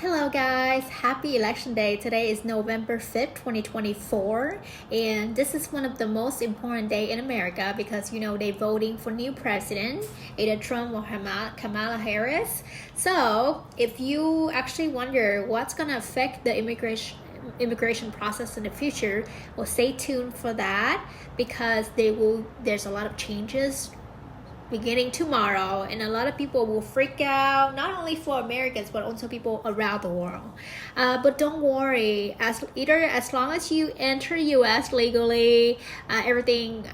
Hello guys, happy election day. Today is November 5th, 2024, and this is one of the most important day in America because they're voting for new president, either Trump or Kamala Harris. So if you actually wonder what's gonna affect the immigration process in the future, well, stay tuned for that because there's a lot of changes beginning tomorrow, and a lot of people will freak out, not only for Americans but also people around the world. But don't worry, as long as you enter US legally, everything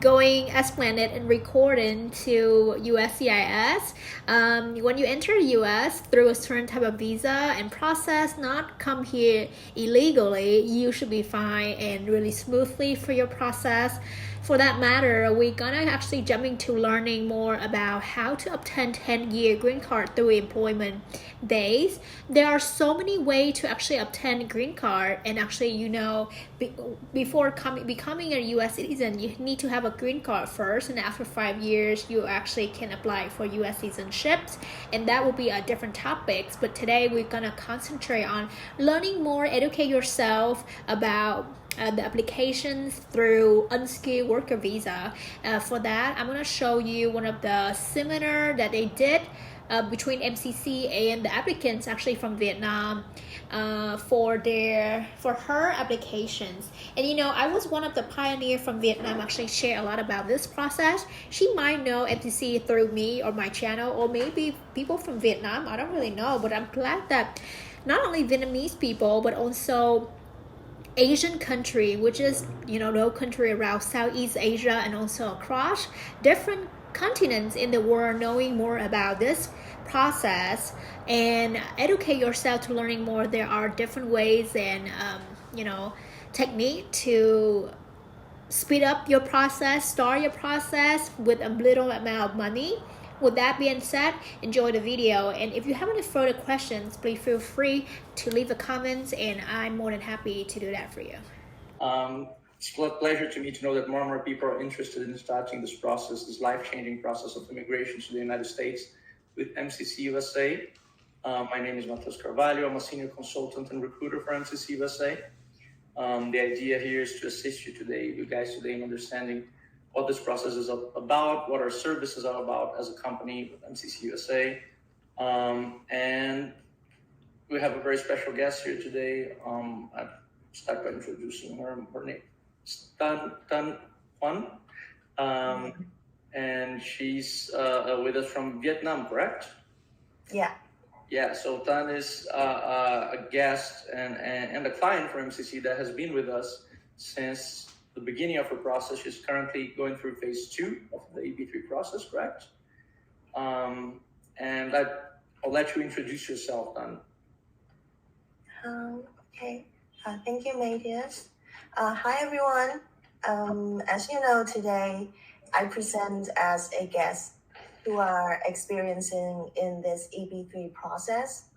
going as planned and recorded to USCIS. When you enter US through a certain type of visa and process, not come here illegally, you should be fine and really smoothly for your process. For that matter, we're gonna actually jump into learning more about how to obtain 10-year green card through employment days. There are so many ways to actually obtain a green card, and actually, before becoming a U.S. citizen, you need to have a green card first, and after 5 years, you actually can apply for U.S. citizenships, and that will be a different topics. But today, we're gonna concentrate on learning more, educate yourself about the applications through unskilled worker visa. For that, I'm going to show you one of the seminar that they did between MCC and the applicants actually from Vietnam for her applications. And I was one of the pioneers from Vietnam, actually share a lot about this process. She might know MCC through me or my channel, or maybe people from Vietnam, I don't really know, but I'm glad that not only Vietnamese people but also Asian country, which is no country around Southeast Asia and also across different continents in the world, knowing more about this process and educate yourself to learning more. There are different ways and technique to speed up your process, start your process with a little amount of money. With that being said, enjoy the video, and if you have any further questions, please feel free to leave the comments, and I'm more than happy to do that for you. It's a pleasure to me to know that more and more people are interested in starting this process, this life-changing process of immigration to the United States with MCC USA. My name is Matheus Carvalho. I'm a senior consultant and recruiter for MCC USA. The idea here is to assist you guys today in understanding what this process is about, what our services are about as a company with MCC USA. And we have a very special guest here today. I'll start by introducing her. Her name is Tuyên. And she's with us from Vietnam, correct? Yeah. Yeah, so Tuyên is a guest and a client for MCC that has been with us since the beginning of her process. She's currently going through phase 2 of the EB3 process, correct? And I'll let you introduce yourself, Tuyên. Okay. Thank you, Matthias. Hi, everyone. As you know, today I present as a guest who are experiencing in this EB3 process.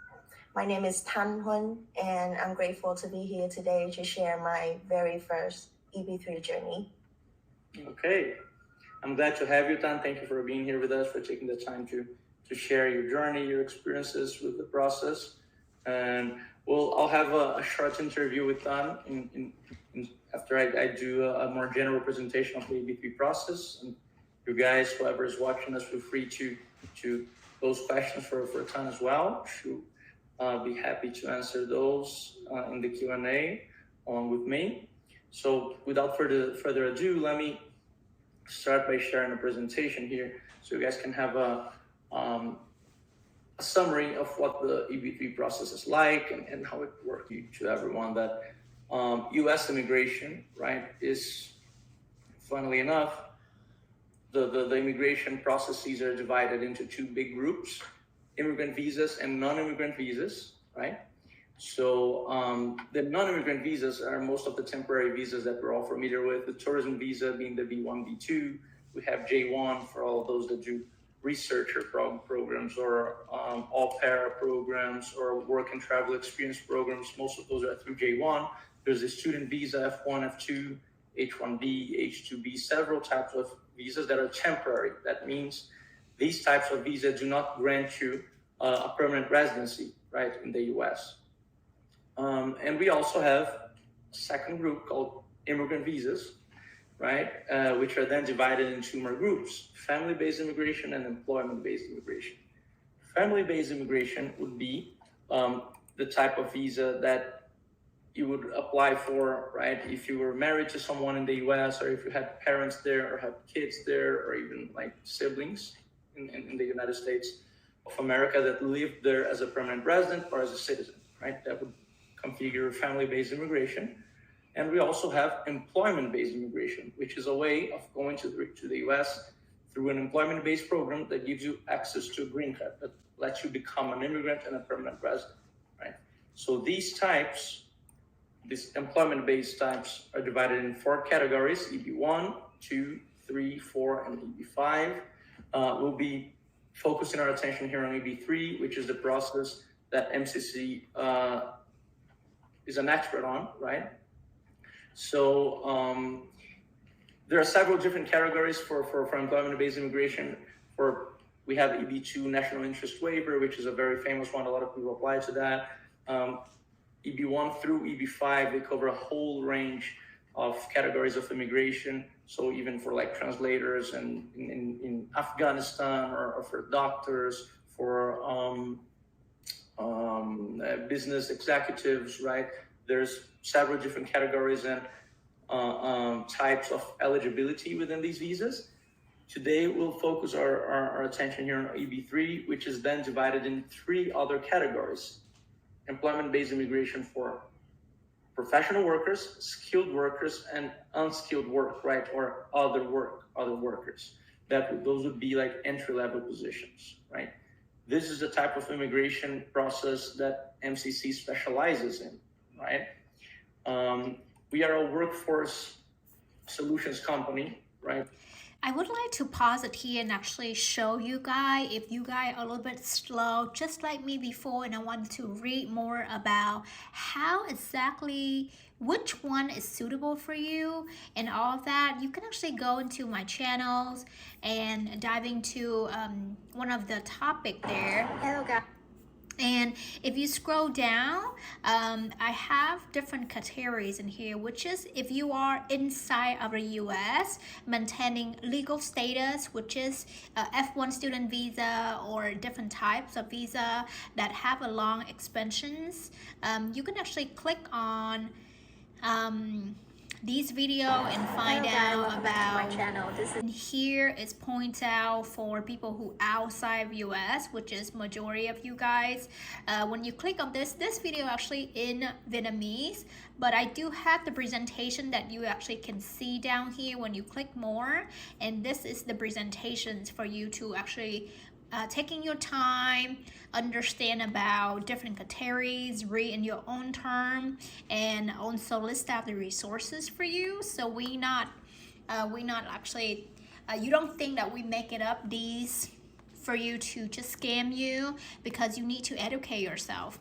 My name is Tuyên, and I'm grateful to be here today to share my very first EB3 journey. Okay, I'm glad to have you, Tuyên. Thank you for being here with us, for taking the time to share your journey, your experiences with the process. And I'll have a short interview with Tuyên after I do a more general presentation of the EB3 process. And you guys, whoever is watching us, feel free to pose questions for Tuyên as well. She'll be happy to answer those in the Q&A along with me. So without further ado, let me start by sharing a presentation here so you guys can have a summary of what the EB3 process is like and how it works. To everyone that U.S. immigration, right, is, funnily enough, the immigration processes are divided into 2 big groups: immigrant visas and non-immigrant visas, right? So the non-immigrant visas are most of the temporary visas that we're all familiar with. The tourism visa being the B1, B2. We have J1 for all those that do researcher programs or au pair programs or work and travel experience programs. Most of those are through J1. There's the student visa, F1, F2, H1B, H2B, several types of visas that are temporary. That means these types of visas do not grant you a permanent residency, right, in the US. And we also have a second group called immigrant visas, right, which are then divided into two more groups: family-based immigration and employment-based immigration. Family-based immigration would be the type of visa that you would apply for, right, if you were married to someone in the US, or if you had parents there, or had kids there, or even like siblings in the United States of America that lived there as a permanent resident or as a citizen, right? That would configure family-based immigration. And we also have employment-based immigration, which is a way of going to the US through an employment-based program that gives you access to a green card, that lets you become an immigrant and a permanent resident, right? So these employment-based types are divided in 4 categories: EB1, 2, 3, 4, and EB5. We'll be focusing our attention here on EB3, which is the process that MCC is an expert on, right? So there are several different categories for employment-based immigration. We have EB2 National Interest Waiver, which is a very famous one. A lot of people apply to that. EB1 through EB5, they cover a whole range of categories of immigration. So even for like translators and in Afghanistan, or for doctors, for business executives, right? There's several different categories and types of eligibility within these visas. Today, we'll focus our attention here on EB3, which is then divided in 3 other categories: employment-based immigration for professional workers, skilled workers, and unskilled work, right? Or other workers. Those would be like entry-level positions, right? This is the type of immigration process that MCC specializes in, right? We are a workforce solutions company, right? I would like to pause it here and actually show you guys, if you guys are a little bit slow, just like me before, and I want to read more about how exactly, which one is suitable for you and all of that, you can actually go into my channels and dive into one of the topic there. Hello guys. And if you scroll down, I have different categories in here, which is if you are inside of the US, maintaining legal status, which is F1 student visa or different types of visa that have a long extensions. You can actually click on this video and find out about my channel. And here is point out for people who outside US, which is majority of you guys. When you click on this video actually in Vietnamese, but I do have the presentation that you actually can see down here when you click more, and this is the presentations for you to actually taking your time, understand about different categories, read in your own term, and also list out the resources for you. So we not actually, you don't think that we make it up these for you to just scam you, because you need to educate yourself.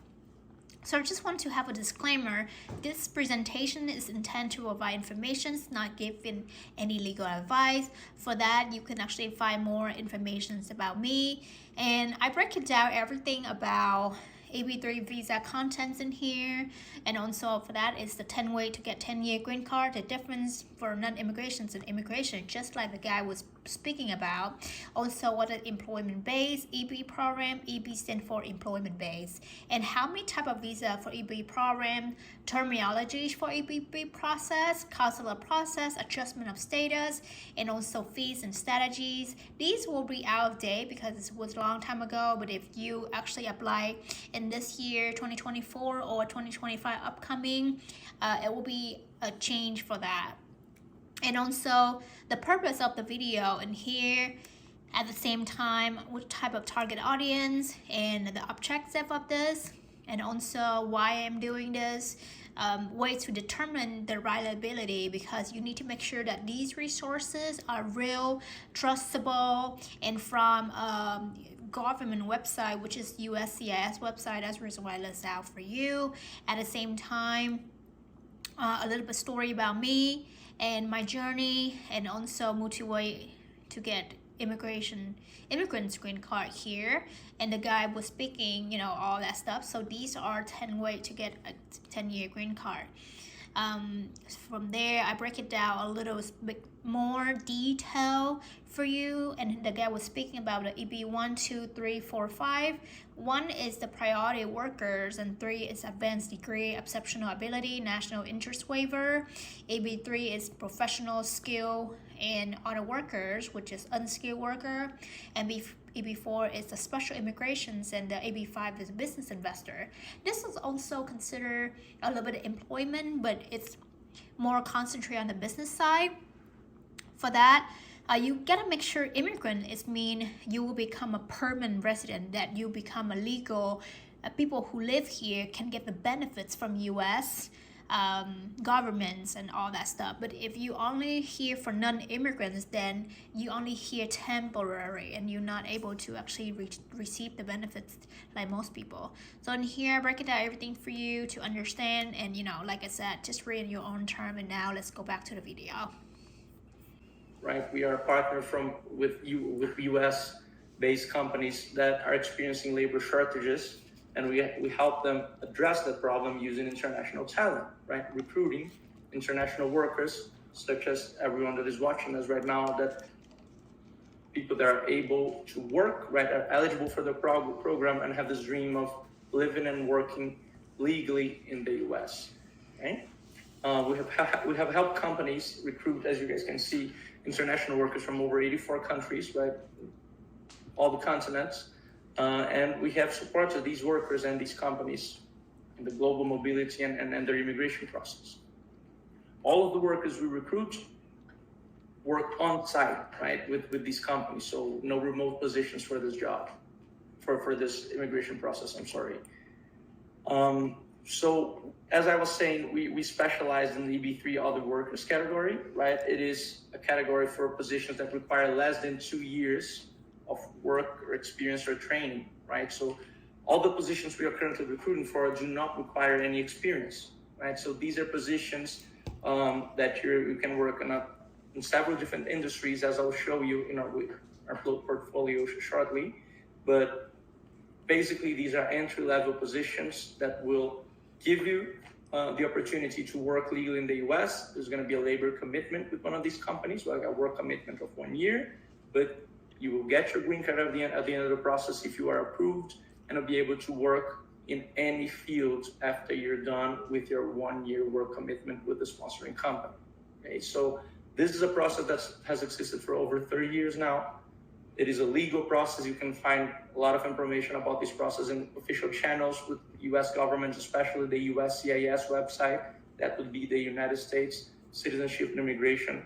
So I just want to have a disclaimer. This presentation is intended to provide information, it's not giving any legal advice. For that, you can actually find more information about me. And I break it down everything about EB3 visa contents in here, and also for that is the 10 way to get 10-year green card, the difference for non-immigrations and immigration, just like the guy was speaking about. Also what is employment base, EB program, EB stand for employment base, and how many type of visa for EB program, terminology for EB process, consular process, adjustment of status, and also fees and strategies. These will be out of date because it was a long time ago, but if you actually apply in this year 2024 or 2025 upcoming, it will be a change for that. And also the purpose of the video in here, at the same time, what type of target audience and the objective of this, and also why I'm doing this, ways to determine the reliability, because you need to make sure that these resources are real, trustable, and from government website, which is USCIS website. That's the reason why I list out for you. At the same time, a little bit story about me and my journey, and also motivate to get immigrant's green card here, and the guy was speaking, all that stuff. So these are 10 ways to get a 10-year green card. From there, I break it down a little bit more detail for you, and the guy was speaking about the EB 1, 2, 3, 4, 5. 1 is the priority workers, and 3 is advanced degree, exceptional ability, national interest waiver. EB3 is professional skill and other workers, which is unskilled worker, and EB4 is the special immigrations, and the EB5 is business investor. This is also considered a little bit of employment, but it's more concentrated on the business side. For that, you gotta make sure immigrant is mean you will become a permanent resident, that you become a legal, people who live here can get the benefits from US governments and all that stuff. But if you only here for non-immigrants, then you only here temporary, and you're not able to actually receive the benefits like most people. So in here, I break it down everything for you to understand, and like I said, just read in your own term. And now let's go back to the video. Right, we are a partner with US-based companies that are experiencing labor shortages, and we help them address that problem using international talent, right? Recruiting international workers, such as everyone that is watching us right now, that people that are able to work, right, are eligible for the program and have this dream of living and working legally in the US, right? We have helped companies recruit, as you guys can see, international workers from over 84 countries, right? All the continents. And we have supported these workers and these companies in the global mobility and their immigration process. All of the workers we recruit work on site, right, with these companies. So no remote positions for this job, for this immigration process, I'm sorry. So as I was saying, we specialize in the EB3 other workers category, right? It is a category for positions that require less than 2 years of work or experience or training, right? So all the positions we are currently recruiting for do not require any experience, right? So these are positions that you can work in several different industries, as I'll show you in our portfolio shortly. But basically, these are entry-level positions that will give you the opportunity to work legally in the US. There's going to be a labor commitment with one of these companies, like a work commitment of 1 year, but you will get your green card at the end of the process if you are approved, and will be able to work in any field after you're done with your 1 year work commitment with the sponsoring company. Okay, so this is a process that has existed for over 30 years now. It is a legal process. You can find a lot of information about this process in official channels with US government, especially the USCIS website. That would be the United States Citizenship and Immigration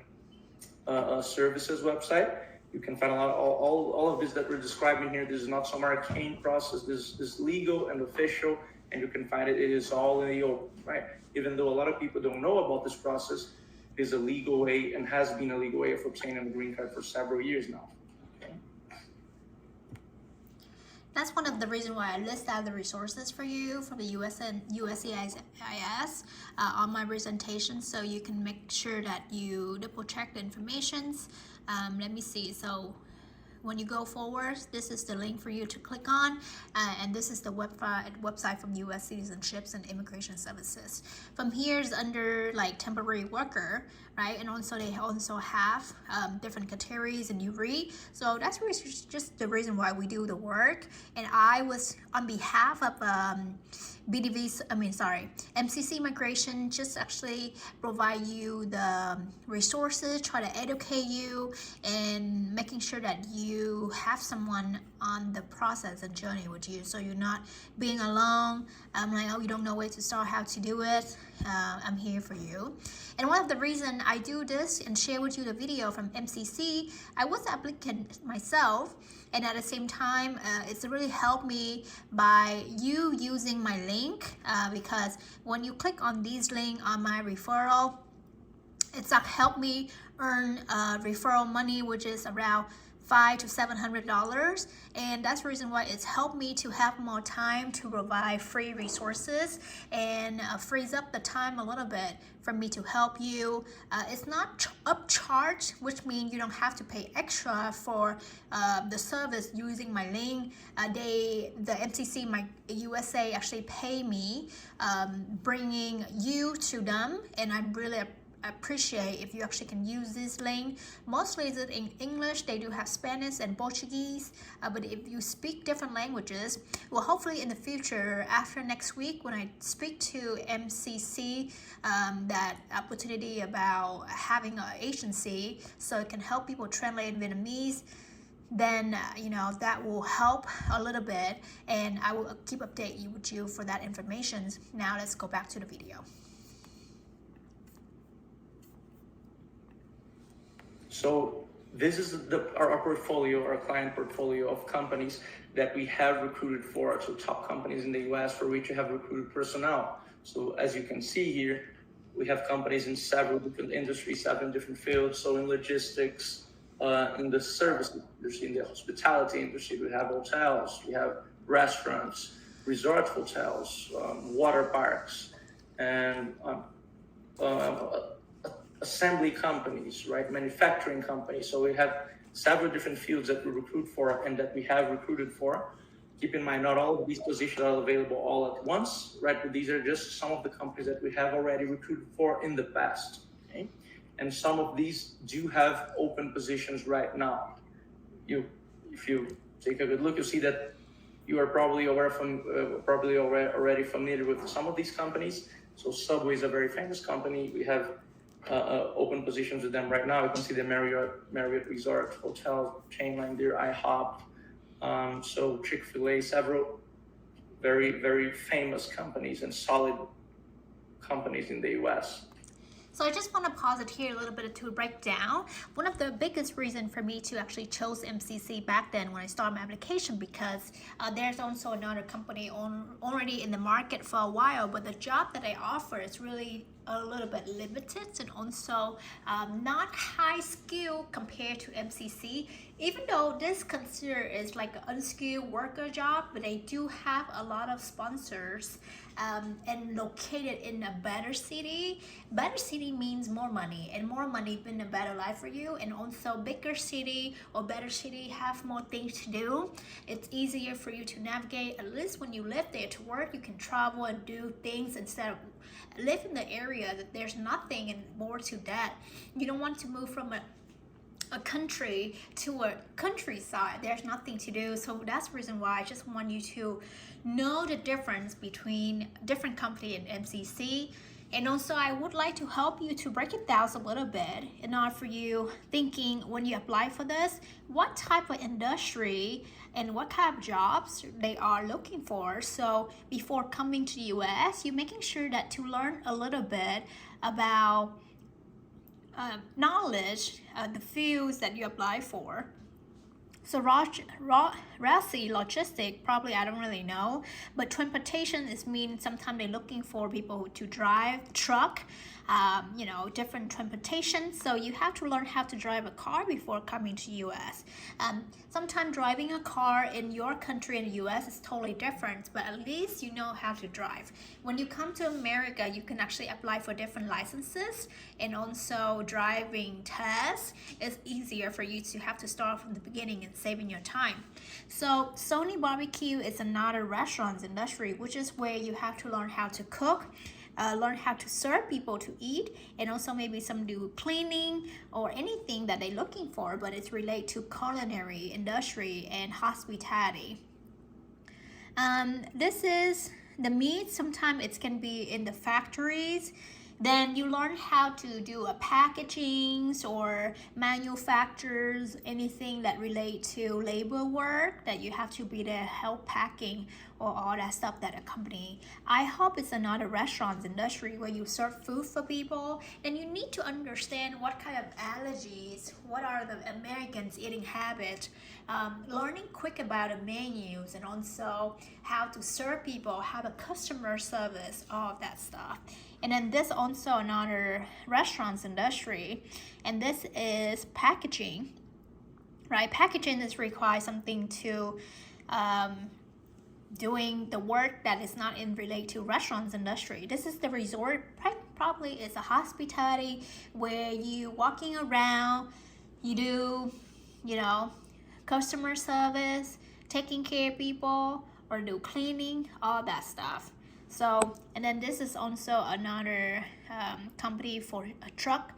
Services website. You can find all of this that we're describing here. This is not some arcane process. This is legal and official, and you can find it. It is all in the open, right? Even though a lot of people don't know about this process, it is a legal way and has been a legal way of obtaining a green card for several years now. That's one of the reasons why I list out the resources for you from the US and USCIS on my presentation, so you can make sure that you double check the informations. Let me see. So when you go forward, this is the link for you to click on, and this is the website from US Citizenships and Immigration Services. From here is under like temporary worker, right? And also they also have different categories, and you read. So that's just the reason why we do the work. And I was on behalf of MCC Migration, just actually provide you the resources, try to educate you, and making sure that you have someone on the process and journey with you, so you're not being alone. Like, oh, you don't know where to start, how to do it. I'm here for you. And one of the reasons I do this and share with you the video from MCC, I was an applicant myself, and at the same time, it's really helped me by you using my link, because when you click on these links on my referral, it's helped me earn referral money, which is around $500 to $700, and that's the reason why it's helped me to have more time to provide free resources and frees up the time a little bit for me to help you. It's not upcharged, which means you don't have to pay extra for the service using my link. The MCC, my USA, actually pay me bringing you to them, and I really appreciate if you actually can use this link. Mostly is it in English. They do have Spanish and Portuguese, but if you speak different languages, well, hopefully in the future, after next week when I speak to MCC, that opportunity about having an agency so it can help people translate in Vietnamese, then that will help a little bit, and I will keep updating with you for that information. Now let's go back to the video. So this is our portfolio, our client portfolio of companies that we have recruited for. So top companies in the US for which we have recruited personnel. So as you can see here, we have companies in several different industries, 7 different fields. So in logistics, in the service industry, in the hospitality industry, we have hotels, we have restaurants, resort hotels, water parks, and assembly companies, right? Manufacturing companies. So we have several different fields that we recruit for and that we have recruited for. Keep in mind, not all of these positions are available all at once, right? But these are just some of the companies that we have already recruited for in the past, okay? And some of these do have open positions right now. If you take a good look, you'll see that you are probably already familiar with some of these companies. So Subway is a very famous company. We have open positions with them right now. You can see the Marriott Resort Hotel chain line there, IHOP, so Chick-fil-A, several very, very famous companies and solid companies in the US. So I just want to pause it here a little bit to break down. One of the biggest reasons for me to actually chose MCC back then when I started my application, because there's also another company already in the market for a while, but the job that I offer is really a little bit limited and also not high skill compared to MCC. Even though this considered is like an unskilled worker job, but they do have a lot of sponsors and located in a better city. Better city means more money, and more money means a better life for you. And also bigger city or better city have more things to do. It's easier for you to navigate. At least when you live there to work, you can travel and do things instead of live in the area that there's nothing and more to that. You don't want to move from a country to a countryside. There's nothing to do. So that's the reason why I just want you to know the difference between different company and MCC. And also I would like to help you to break it down a little bit in order for you thinking when you apply for this, what type of industry and what kind of jobs they are looking for. So before coming to the US, you're making sure that to learn a little bit about knowledge, the fields that you apply for. So Rasi logistic, probably I don't really know, but transportation is mean sometimes they're looking for people to drive truck, different transportation. So you have to learn how to drive a car before coming to US. Sometimes driving a car in your country in the US is totally different, but at least you know how to drive. When you come to America, you can actually apply for different licenses, and also driving tests is easier for you to have to start from the beginning and saving your time. So Sony Barbecue is another restaurant industry, which is where you have to learn how to cook, learn how to serve people to eat, and also maybe some do cleaning or anything that they're looking for, but it's related to culinary industry and hospitality. This is the meat. Sometimes it can be in the factories. Then you learn how to do a packaging or manufactures, anything that relate to labor work that you have to be there help packing or all that stuff that a company. I hope it's another restaurant industry where you serve food for people, and you need to understand what kind of allergies, what are the Americans eating habits, learning quick about the menus, and also how to serve people, have a customer service, all of that stuff. And then this also another restaurants industry, and this is packaging, right? Packaging is require something to doing the work that is not in relate to restaurants industry. This is the resort, probably is a hospitality where you walking around, you do, customer service, taking care of people, or do cleaning, all that stuff. So, and then this is also another company for a truck,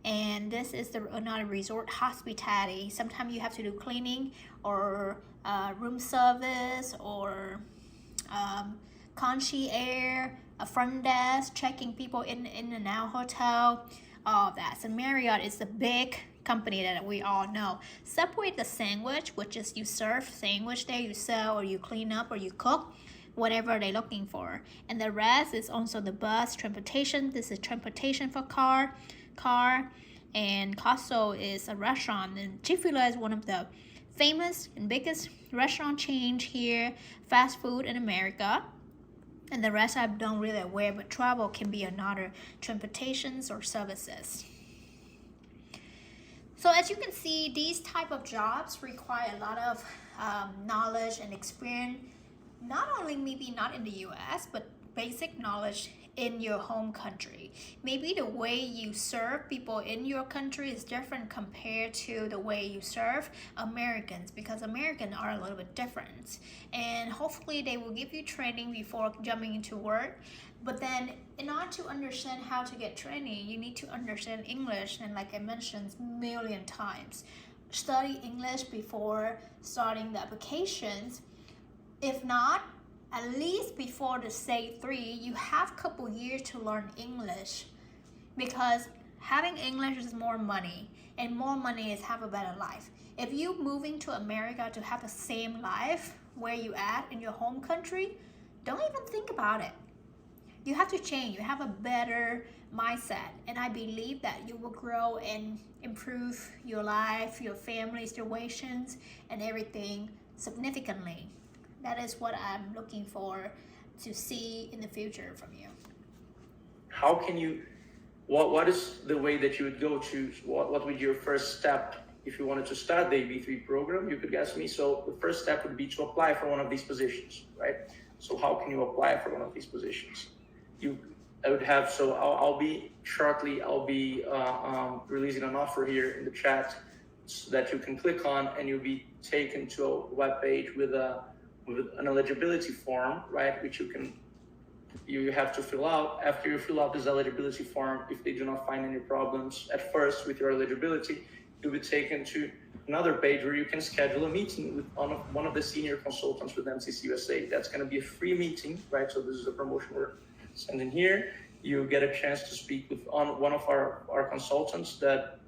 and this is another resort hospitality. Sometimes you have to do cleaning or room service or concierge, a front desk, checking people in and out hotel, all of that. So Marriott is the big company that we all know. Separate the sandwich, which is you serve sandwich there, you sell or you clean up or you cook, whatever they're looking for. And the rest is also the bus, transportation. This is transportation for car. And Costco is a restaurant. And Chick-fil-A is one of the famous and biggest restaurant chain here, fast food in America. And the rest I don't really aware, but travel can be another transportations or services. So as you can see, these type of jobs require a lot of knowledge and experience, not only maybe not in the US, but basic knowledge in your home country. Maybe the way you serve people in your country is different compared to the way you serve Americans, because Americans are a little bit different. And hopefully they will give you training before jumping into work. But then in order to understand how to get training, you need to understand English. And like I mentioned a million times, study English before starting the applications. If not, at least before the stage 3, you have a couple years to learn English, because having English is more money, and more money is have a better life. If you moving to America to have the same life where you at in your home country, don't even think about it. You have to change. You have a better mindset, and I believe that you will grow and improve your life, your family situations, and everything significantly. That is what I'm looking for to see in the future from you. How can you, what is the way that you would go to, what would your first step, if you wanted to start the EB3 program, you could ask me. So the first step would be to apply for one of these positions, right? So how can you apply for one of these positions? I would have, so I'll be releasing an offer here in the chat so that you can click on, and you'll be taken to a web page with an eligibility form, right, which you have to fill out. After you fill out this eligibility form, if they do not find any problems at first with your eligibility, you'll be taken to another page where you can schedule a meeting with one of the senior consultants with MCC USA. That's going to be a free meeting, right? So this is a promotion we're sending here. You get a chance to speak with one of our consultants that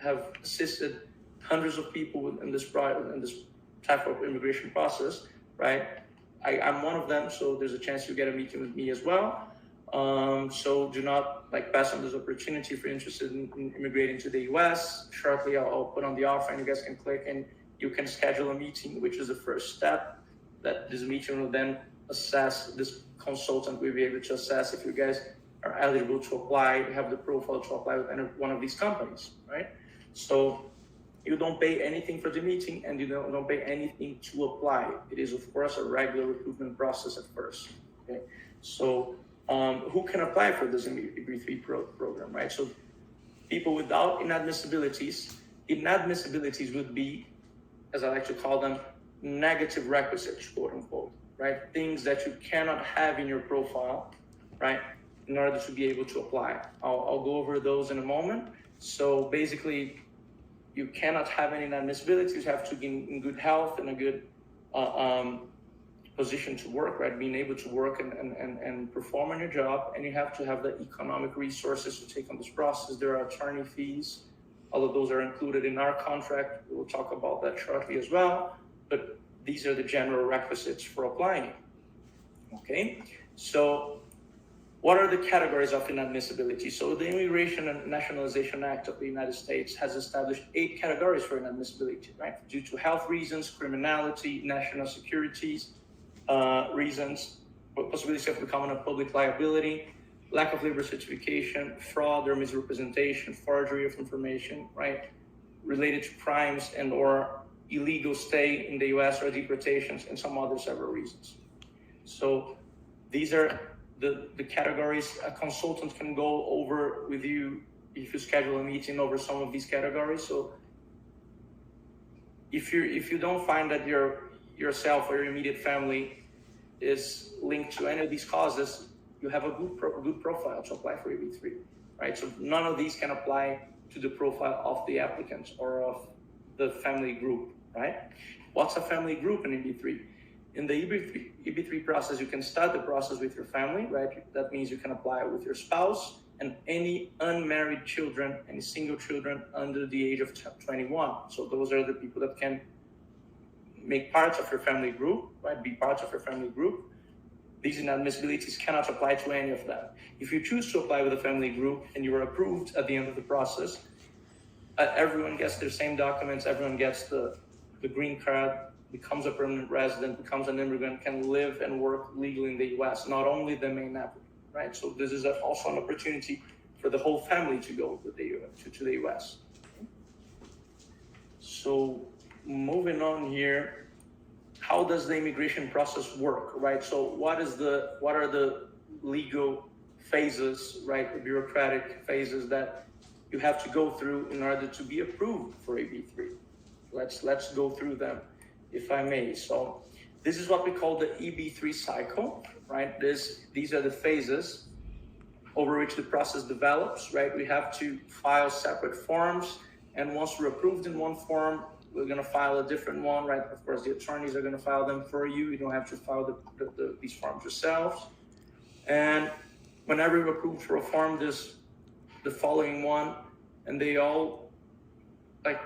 have assisted hundreds of people in this type of immigration process, right? I'm one of them, so there's a chance you get a meeting with me as well. So do not pass on this opportunity if you're interested in immigrating to the US. Shortly, I'll put on the offer, and you guys can click, and you can schedule a meeting, which is the first step. That this meeting will then assess, this consultant will be able to assess if you guys are eligible to apply, have the profile to apply with any one of these companies, right? So you don't pay anything for the meeting, and you don't pay anything to apply. It is, of course, a regular recruitment process at first. Okay, so who can apply for this EB3 program, right? So people without inadmissibilities. Inadmissibilities would be, as I like to call them, negative requisites, quote unquote, right? Things that you cannot have in your profile, right, in order to be able to apply. I'll go over those in a moment. So basically, you cannot have any inadmissibilities. You have to be in good health and a good position to work, right? Being able to work and perform on your job. And you have to have the economic resources to take on this process. There are attorney fees. All of those are included in our contract. We'll talk about that shortly as well. But these are the general requisites for applying. Okay, so what are the categories of inadmissibility? So the Immigration and Nationalization Act of the United States has established 8 categories for inadmissibility, right? Due to health reasons, criminality, national security reasons, possibility of becoming a public liability, lack of labor certification, fraud or misrepresentation, forgery of information, right? related to crimes and or illegal stay in the US or deportations and some other several reasons. So these are the categories. A consultant can go over with you if you schedule a meeting over some of these categories. So if you don't find that yourself or your immediate family is linked to any of these causes, you have a good profile to apply for EB3, right? So none of these can apply to the profile of the applicant or of the family group, right? What's a family group in EB3? In the EB3 process, you can start the process with your family, right? That means you can apply with your spouse and any unmarried children, any single children under the age of 21. So those are the people that can make parts of your family group, right? Be parts of your family group. These inadmissibilities cannot apply to any of them. If you choose to apply with a family group and you are approved at the end of the process, everyone gets their same documents, everyone gets the green card, becomes a permanent resident, becomes an immigrant, can live and work legally in the US, not only the main applicant, right? So this is also an opportunity for the whole family to go to the US. So moving on here, how does the immigration process work, right? So what are the legal phases, right? The bureaucratic phases that you have to go through in order to be approved for EB3. Let's go through them, if I may. So this is what we call the EB3 cycle, right? These are the phases over which the process develops, right? We have to file separate forms, and once we're approved in one form, we're going to file a different one, right? Of course, the attorneys are going to file them for you. You don't have to file these forms yourselves. And whenever you're approved for a form, there's the following one, and they all, like,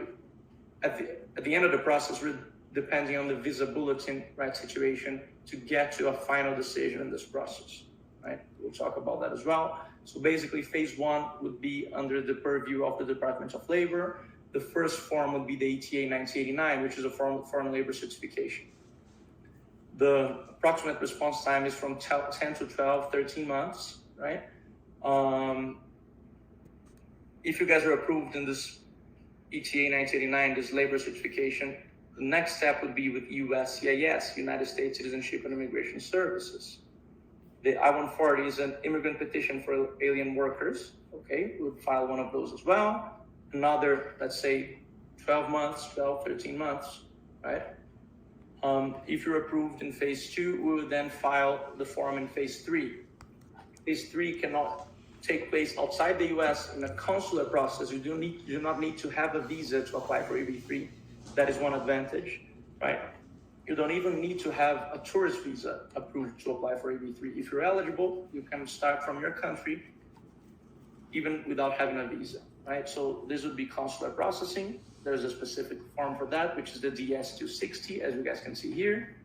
at the end of the process, we're depending on the visa bulletin, right, situation to get to a final decision in this process, right? We'll talk about that as well. So basically, phase one would be under the purview of the Department of Labor. The first form would be the ETA 1989, which is a foreign labor certification. The approximate response time is from 10 to 12, 13 months, right? If you guys are approved in this ETA 1989, this labor certification, the next step would be with USCIS, United States Citizenship and Immigration Services. The I-140 is an immigrant petition for alien workers, okay? We would file one of those as well. Another, let's say, 12 months, 12, 13 months, right? If you're approved in phase two, we would then file the form in phase three. Phase three cannot take place outside the US in a consular process. You do not need to have a visa to apply for EB3. That is one advantage, right? You don't even need to have a tourist visa approved to apply for EB3. If you're eligible, you can start from your country even without having a visa, right? So this would be consular processing. There's a specific form for that, which is the DS-260, as you guys can see here.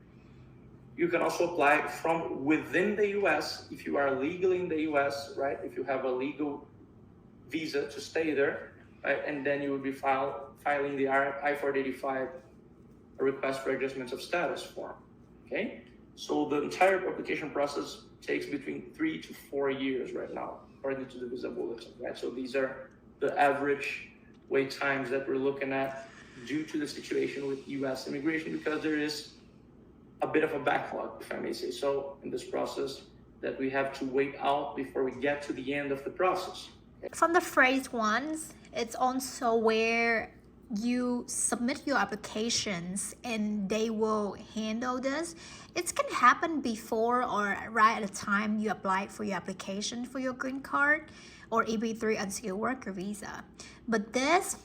You can also apply from within the US if you are legally in the US, right? If you have a legal visa to stay there, right? And then you would be filing the I-485, a request for adjustments of status form, okay? So the entire application process takes between 3 to 4 years right now, according to the visa bulletin, right? So these are the average wait times that we're looking at due to the situation with US immigration, because there is a bit of a backlog, if I may say so, in this process that we have to wait out before we get to the end of the process. From the phase ones, it's also where you submit your applications and they will handle this. It can happen before or right at the time you apply for your application for your green card or EB3 Unskilled Worker Visa. But this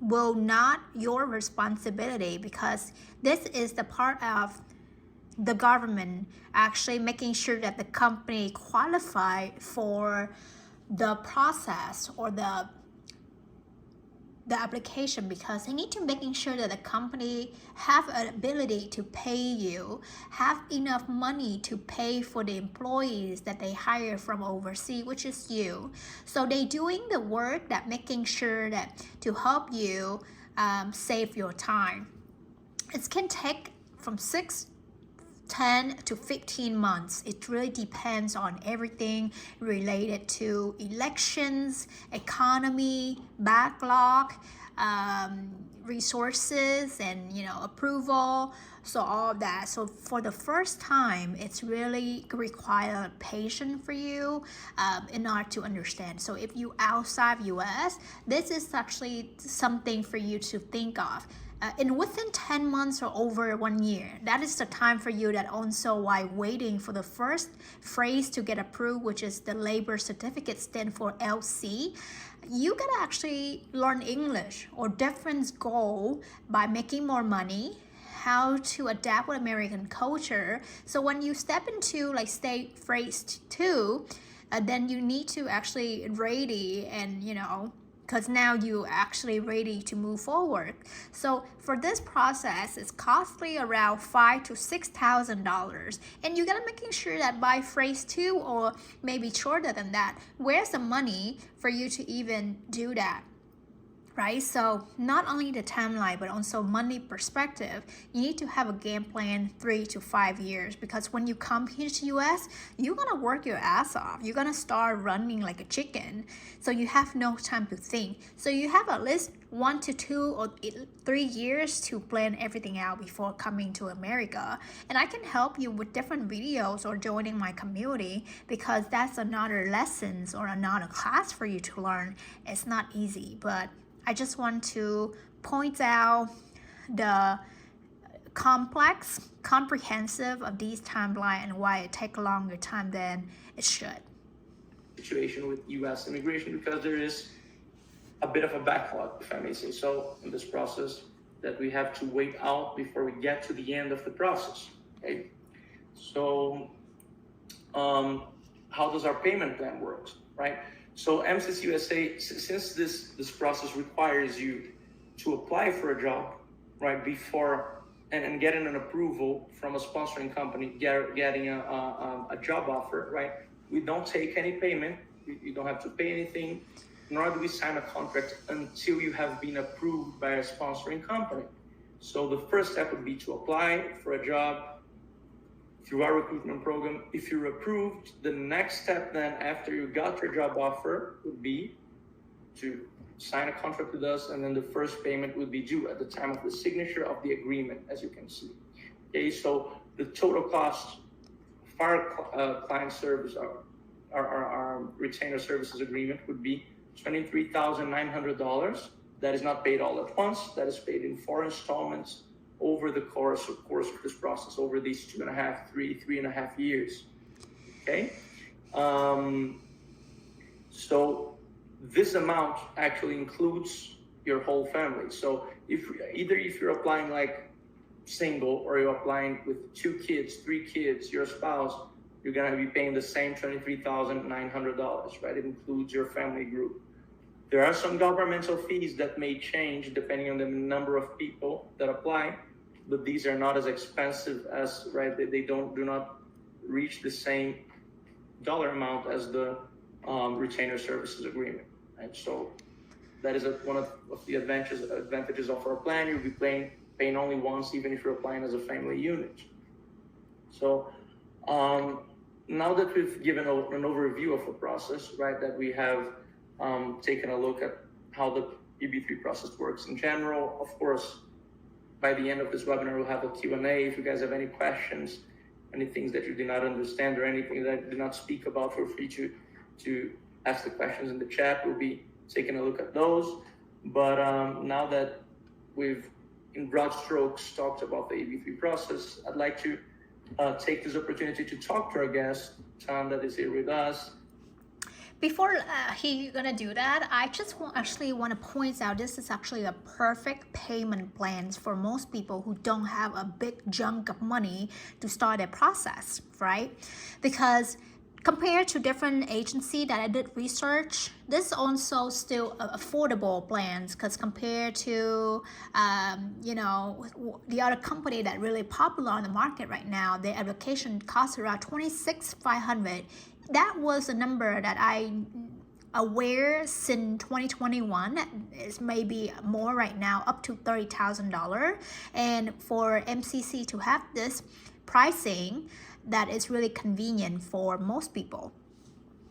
will not your responsibility, because this is the part of the government actually making sure that the company qualify for the process or the application, because they need to making sure that the company have an ability to pay you, have enough money to pay for the employees that they hire from overseas, which is you. So they doing the work that making sure that to help you save your time. It can take from 10 to 15 months. It really depends on everything related to elections, economy, backlog, resources and approval, so all of that. So for the first time, it's really required patience for you in order to understand. So if you outside US, this is actually something for you to think of. And within 10 months or over 1 year, that is the time for you that also while waiting for the first phrase to get approved, which is the labor certificate, stand for LC. You can actually learn English or different goal by making more money, how to adapt with American culture. So when you step into like state phrase 2, then you need to actually ready and because now you actually ready to move forward. So for this process, it's costly around $5,000 to $6,000, and you gotta making sure that by phrase 2 or maybe shorter than that, where's the money for you to even do that? Right? So not only the timeline, but also money perspective, you need to have a game plan 3 to 5 years, because when you come here to US, you're gonna work your ass off. You're gonna start running like a chicken. So you have no time to think. So you have at least 1 to 2 or 3 years to plan everything out before coming to America. And I can help you with different videos or joining my community, because that's another lessons or another class for you to learn. It's not easy, but I just want to point out the comprehensive of these timeline and why it takes longer time than it should. Situation with U.S. immigration, because there is a bit of a backlog, if I may say so, in this process that we have to wait out before we get to the end of the process. Okay, so how does our payment plan work, right? So MCC USA, since this process requires you to apply for a job, right, before and getting an approval from a sponsoring company, getting a job offer, right, we don't take any payment. You don't have to pay anything, nor do we sign a contract until you have been approved by a sponsoring company. So the first step would be to apply for a job through our recruitment program. If you're approved, the next step then after you got your job offer would be to sign a contract with us, and then the first payment would be due at the time of the signature of the agreement, as you can see. Okay, so the total cost for our client service, our retainer services agreement would be $23,900. That is not paid all at once. That is paid in 4 installments over the course of this process, over these 3.5 years. Okay, so this amount actually includes your whole family. So if you're applying like single, or you're applying with 2 kids, 3 kids, your spouse, you're gonna be paying the same $23,900, right? It includes your family group. There are some governmental fees that may change depending on the number of people that apply, but these are not as expensive as, right? They do not reach the same dollar amount as the retainer services agreement, right? So that is one of the advantages of our plan. You'll be paying only once, even if you're applying as a family unit. So now that we've given an overview of the process, right, that we have taken a look at how the EB3 process works in general. Of course, by the end of this webinar, we'll have a Q&A. If you guys have any questions, any things that you did not understand, or anything that I did not speak about, feel free to ask the questions in the chat. We'll be taking a look at those. But now that we've, in broad strokes, talked about the EB3 process, I'd like to take this opportunity to talk to our guest, Tan, that is here with us. Before he's gonna do that, I just actually want to point out this is actually a perfect payment plan for most people who don't have a big chunk of money to start a process, right? Because compared to different agencies that I did research, this also still affordable plans, because compared to the other company that really popular on the market right now, their application costs around $26,500. That was a number that I aware since 2021. Is maybe more right now, up to $30,000. And for MCC to have this pricing, that is really convenient for most people.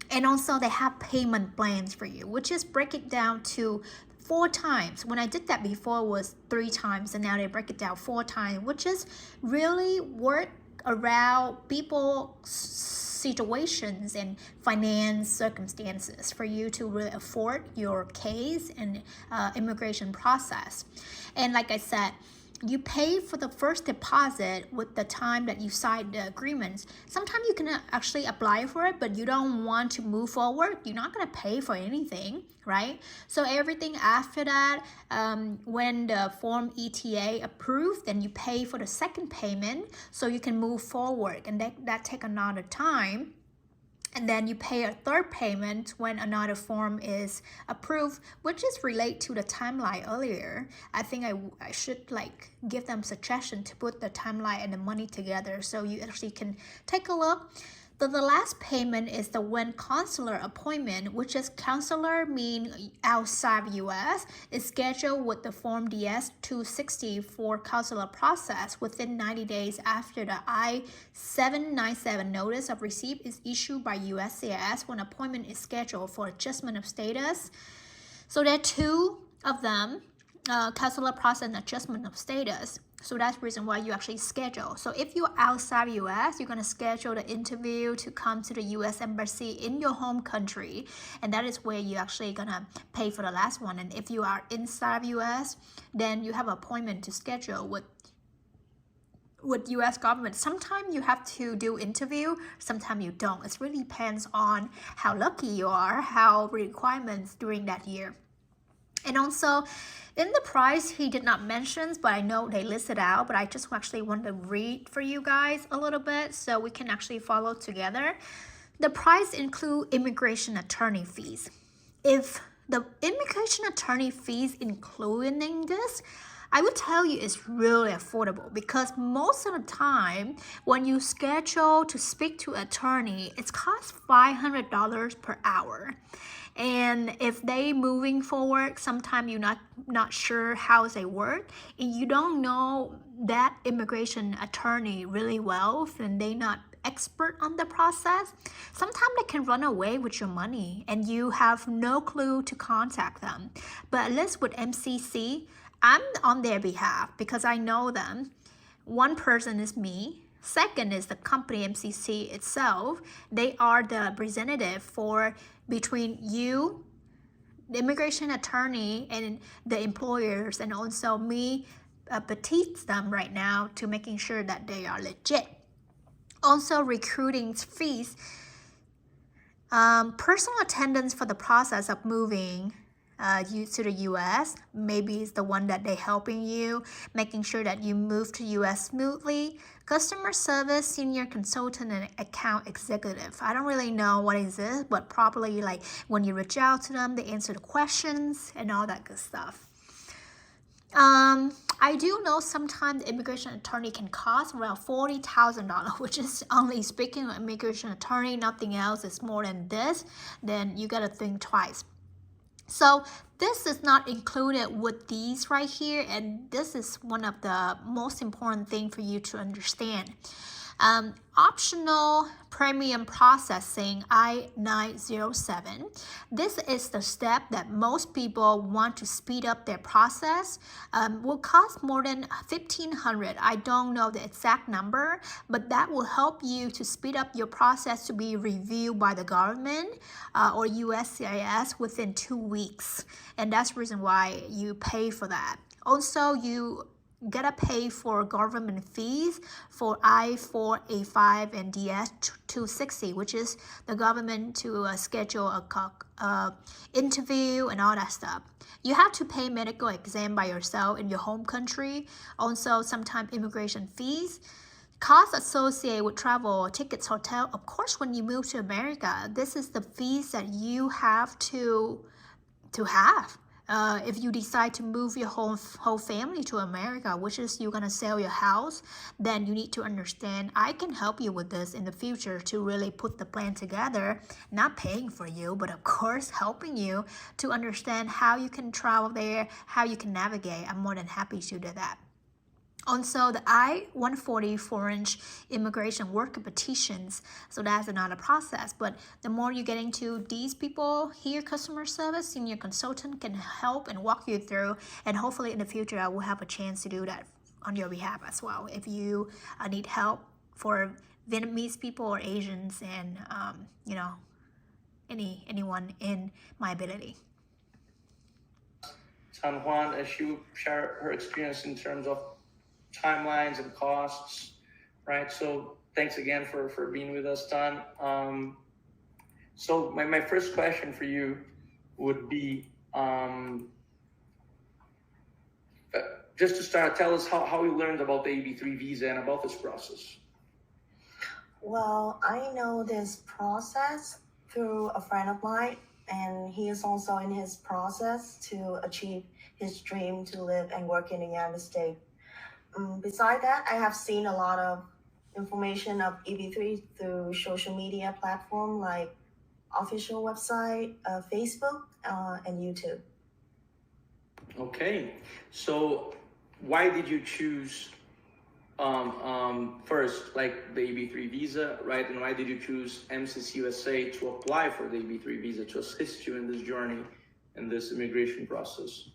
And also they have payment plans for you, which is break it down to 4 times. When I did that before, it was 3 times, and now they break it down 4 times, which is really work around people's situations and finance circumstances for you to really afford your case and immigration process. And like I said, you pay for the first deposit with the time that you signed the agreements. Sometimes you can actually apply for it, but you don't want to move forward. You're not going to pay for anything, right? So everything after that, when the form ETA approved, then you pay for the second payment so you can move forward, and that take another time. And then you pay a third payment when another form is approved, which is related to the timeline earlier. I think I should like give them suggestion to put the timeline and the money together so you actually can take a look. The last payment is the when consular appointment, which is consular mean outside US, is scheduled with the form DS-260 for consular process within 90 days after the I-797 notice of receipt is issued by USCIS when appointment is scheduled for adjustment of status. So there are 2 of them, consular process and adjustment of status. So that's the reason why you actually schedule. So if you're outside US, you're going to schedule the interview to come to the US Embassy in your home country. And that is where you're actually going to pay for the last one. And if you are inside US, then you have an appointment to schedule with US government. Sometimes you have to do interview, sometimes you don't. It really depends on how lucky you are, how requirements during that year. And also, in the price, he did not mention, but I know they listed out, but I just actually want to read for you guys a little bit so we can actually follow together. The price include immigration attorney fees. If the immigration attorney fees including this, I would tell you it's really affordable, because most of the time when you schedule to speak to an attorney, it costs $500 per hour. And if they moving forward, sometimes you're not sure how they work, and you don't know that immigration attorney really well, and they not expert on the process, sometimes they can run away with your money and you have no clue to contact them. But at least with MCC, I'm on their behalf because I know them. One person is me. Second is the company MCC itself. They are the representative for between you, the immigration attorney, and the employers, and also me petite them right now to making sure that they are legit. Also, recruiting fees, personal attendance for the process of moving you to the US, maybe it's the one that they're helping you, making sure that you move to US smoothly. Customer service, senior consultant, and account executive. I don't really know what is this, but probably like when you reach out to them, they answer the questions and all that good stuff. I do know sometimes the immigration attorney can cost around $40,000, which is only speaking of immigration attorney, nothing else is more than this, then you gotta think twice. So this is not included with these right here, and this is one of the most important thing for you to understand. Optional premium processing I-907. This is the step that most people want to speed up their process. Will cost more than $1,500. I don't know the exact number, but that will help you to speed up your process to be reviewed by the government or USCIS within 2 weeks. And that's the reason why you pay for that. Also, you gotta pay for government fees for I-485 and DS-260, which is the government to schedule a interview and all that stuff. You have to pay medical exam by yourself in your home country. Also, sometimes immigration fees. Costs associated with travel, tickets, hotel. Of course, when you move to America, this is the fees that you have to have. If you decide to move your whole family to America, which is you're gonna sell your house, then you need to understand I can help you with this in the future to really put the plan together, not paying for you, but of course helping you to understand how you can travel there, how you can navigate. I'm more than happy to do that. Also, the I-140 foreign immigration worker petitions, so that's another process. But the more you get into these people here, customer service, senior consultant can help and walk you through, and hopefully in the future I will have a chance to do that on your behalf as well. If you need help for Vietnamese people or Asians, and anyone in my ability. Tan Huan, as she shared her experience in terms of timelines and costs, right? So thanks again for being with us, Tan. So my first question for you would be, just to start, tell us how you learned about the EB3 visa and about this process. Well, I know this process through a friend of mine, and he is also in his process to achieve his dream to live and work in the United States. Beside that, I have seen a lot of information of EB3 through social media platform like official website, Facebook, and YouTube. Okay, so why did you choose first, like the EB3 visa, right? And why did you choose MCC USA to apply for the EB3 visa to assist you in this journey, in this immigration process?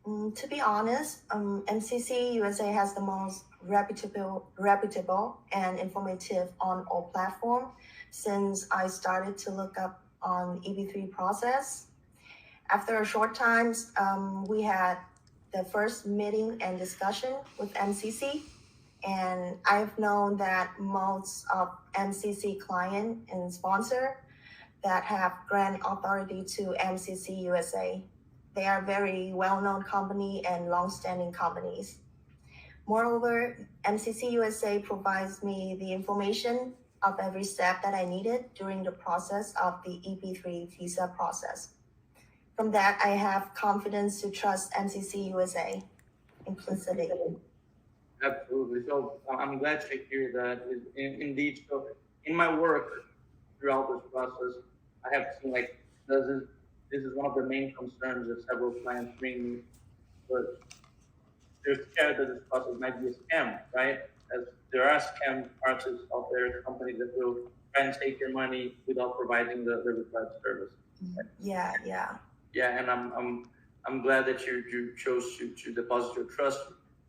To be honest, MCC USA has the most reputable and informative on all platforms since I started to look up on EB3 process. After a short time, we had the first meeting and discussion with MCC, and I've known that most of MCC client and sponsor that have grant authority to MCC USA. They are very well-known company and long-standing companies. Moreover, MCC USA provides me the information of every step that I needed during the process of the EB3 visa process. From that, I have confidence to trust MCC USA implicitly. Absolutely. So I'm glad to hear that. Indeed, so in my work throughout this process, I have seen this is one of the main concerns that several clients bring me, but they're scared that this process might be a scam, right? As there are scam artists out there, companies that will try and take your money without providing the required service. Right? Yeah, and I'm glad that you chose to deposit your trust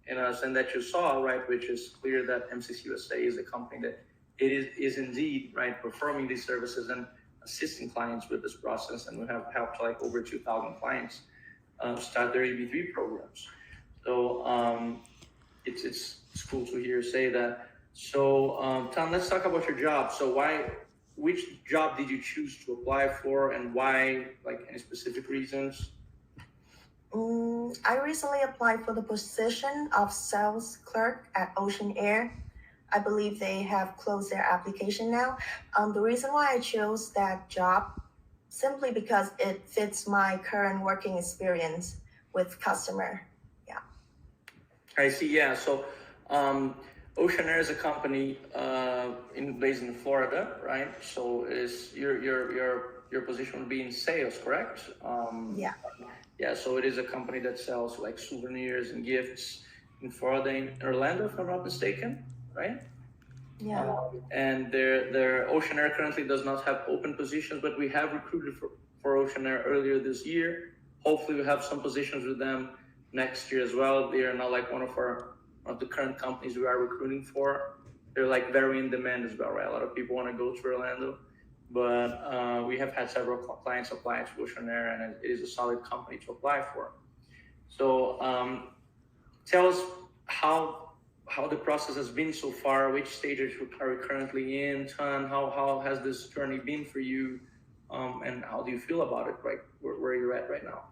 in us, and that you saw, right, which is clear that MCC USA is a company that it is indeed, right, performing these services and assisting clients with this process, and we have helped like over 2,000 clients start their EB3 programs. So it's cool to hear you say that. So Tom, let's talk about your job. So which job did you choose to apply for, and why? Like any specific reasons? I recently applied for the position of sales clerk at Ocean Air. I believe they have closed their application now. The reason why I chose that job simply because it fits my current working experience with customer. Yeah. I see. Yeah. So Ocean Air is a company based in Florida, right? So is your position would be in sales, correct? Yeah. Yeah. So it is a company that sells like souvenirs and gifts in Florida, in Orlando, if I'm not mistaken. Right? Yeah. And their Ocean Air currently does not have open positions, but we have recruited for Ocean Air earlier this year. Hopefully we have some positions with them next year as well. They are now like one of the current companies we are recruiting for. They're like very in demand as well, right? A lot of people want to go to Orlando, but we have had several clients apply to Ocean Air, and it is a solid company to apply for. So tell us how the process has been so far, which stages are you currently in, Tan? How has this journey been for you, and how do you feel about it, right, where you're at right now?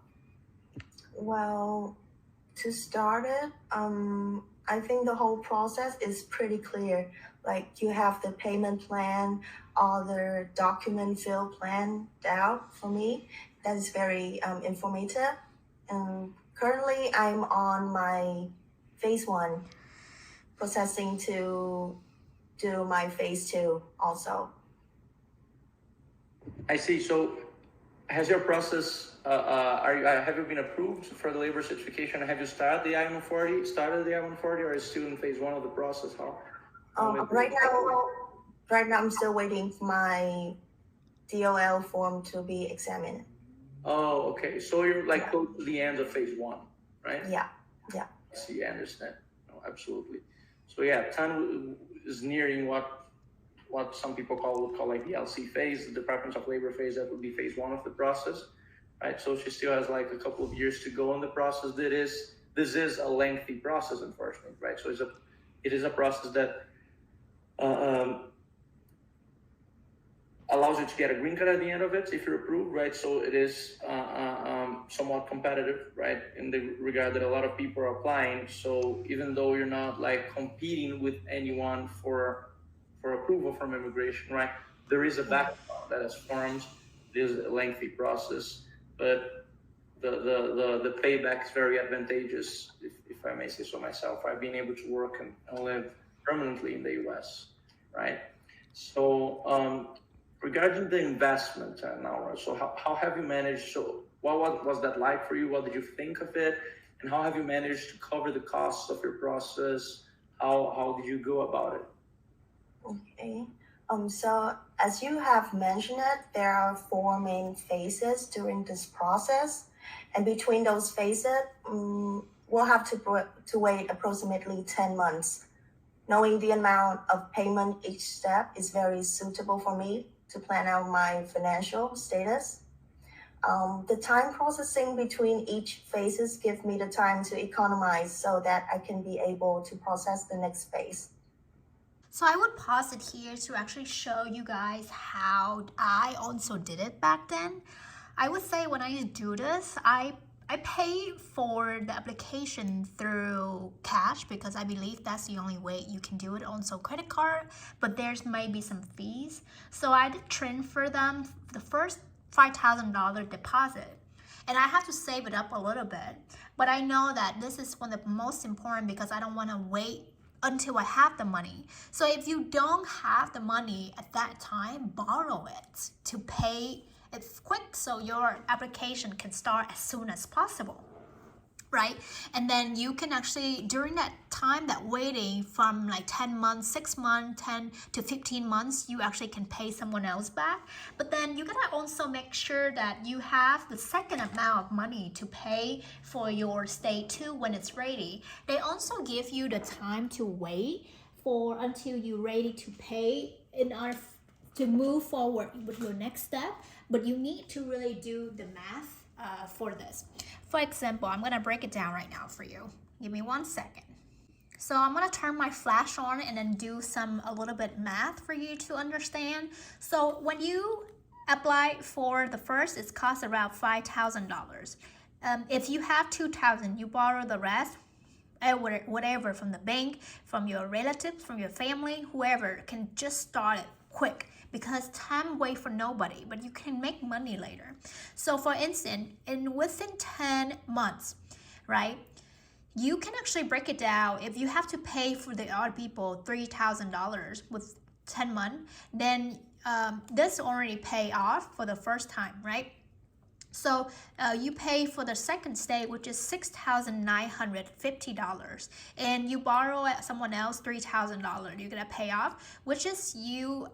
Well, to start it, I think the whole process is pretty clear. Like you have the payment plan, all the document fill planned out for me. That is very informative. Currently, I'm on my phase 1. Processing to do my phase 2 also. I see. So has your process, have you been approved for the labor certification? Have you started the I-140, or is still in phase 1 of the process? Right now I'm still waiting for my DOL form to be examined. Oh, okay. So you're like close to the end of phase 1, right? Yeah. See, I understand. No, absolutely. So yeah, TÜNG is nearing what some people would call like the LC phase, the Department of Labor phase. That would be phase 1 of the process, right? So she still has like a couple of years to go in the process. This is a lengthy process, unfortunately, right? So it is a process that allows you to get a green card at the end of it if you're approved, right? So it is somewhat competitive, right? In the regard that a lot of people are applying. So even though you're not like competing with anyone for approval from immigration, right? There is a backlog that is formed. It is a lengthy process, but the payback is very advantageous, if I may say so myself. I've been able to work and live permanently in the US, right? So regarding the investment now, so how have you managed? So what was that like for you? What did you think of it? And how have you managed to cover the costs of your process? How did you go about it? Okay. So as you have mentioned it, there are 4 main phases during this process. And between those phases, we'll have to wait approximately 10 months. Knowing the amount of payment each step is very suitable for me to plan out my financial status. The time processing between each phases gives me the time to economize so that I can be able to process the next phase. So I would pause it here to actually show you guys how I also did it back then. I would say when I do this, I pay for the application through cash because I believe that's the only way you can do it. Also credit card, but there's maybe some fees. So I did transfer them the first $5,000 deposit. And I have to save it up a little bit. But I know that this is one of the most important because I don't want to wait until I have the money. So if you don't have the money at that time, borrow it to pay it quick so your application can start as soon as possible, right? And then you can actually, during that time, that waiting from like 10 months, 6 months, 10 to 15 months, you actually can pay someone else back. But then you gotta also make sure that you have the second amount of money to pay for your stage 2 when it's ready. They also give you the time to wait for until you're ready to pay in order to move forward with your next step. But you need to really do the math for this. For example, I'm gonna break it down right now for you. Give me 1 second. So I'm gonna turn my flash on and then do a little bit math for you to understand. So when you apply for the first, it costs around $5,000. If you have $2,000, you borrow the rest, whatever from the bank, from your relatives, from your family, whoever can just start it quick. Because time wait for nobody, but you can make money later. So for instance, within 10 months, right, you can actually break it down. If you have to pay for the other people $3,000 with 10 months, then this already pay off for the first time, right? So you pay for the second stage, which is $6,950, and you borrow at someone else $3,000. You're gonna pay off, which is you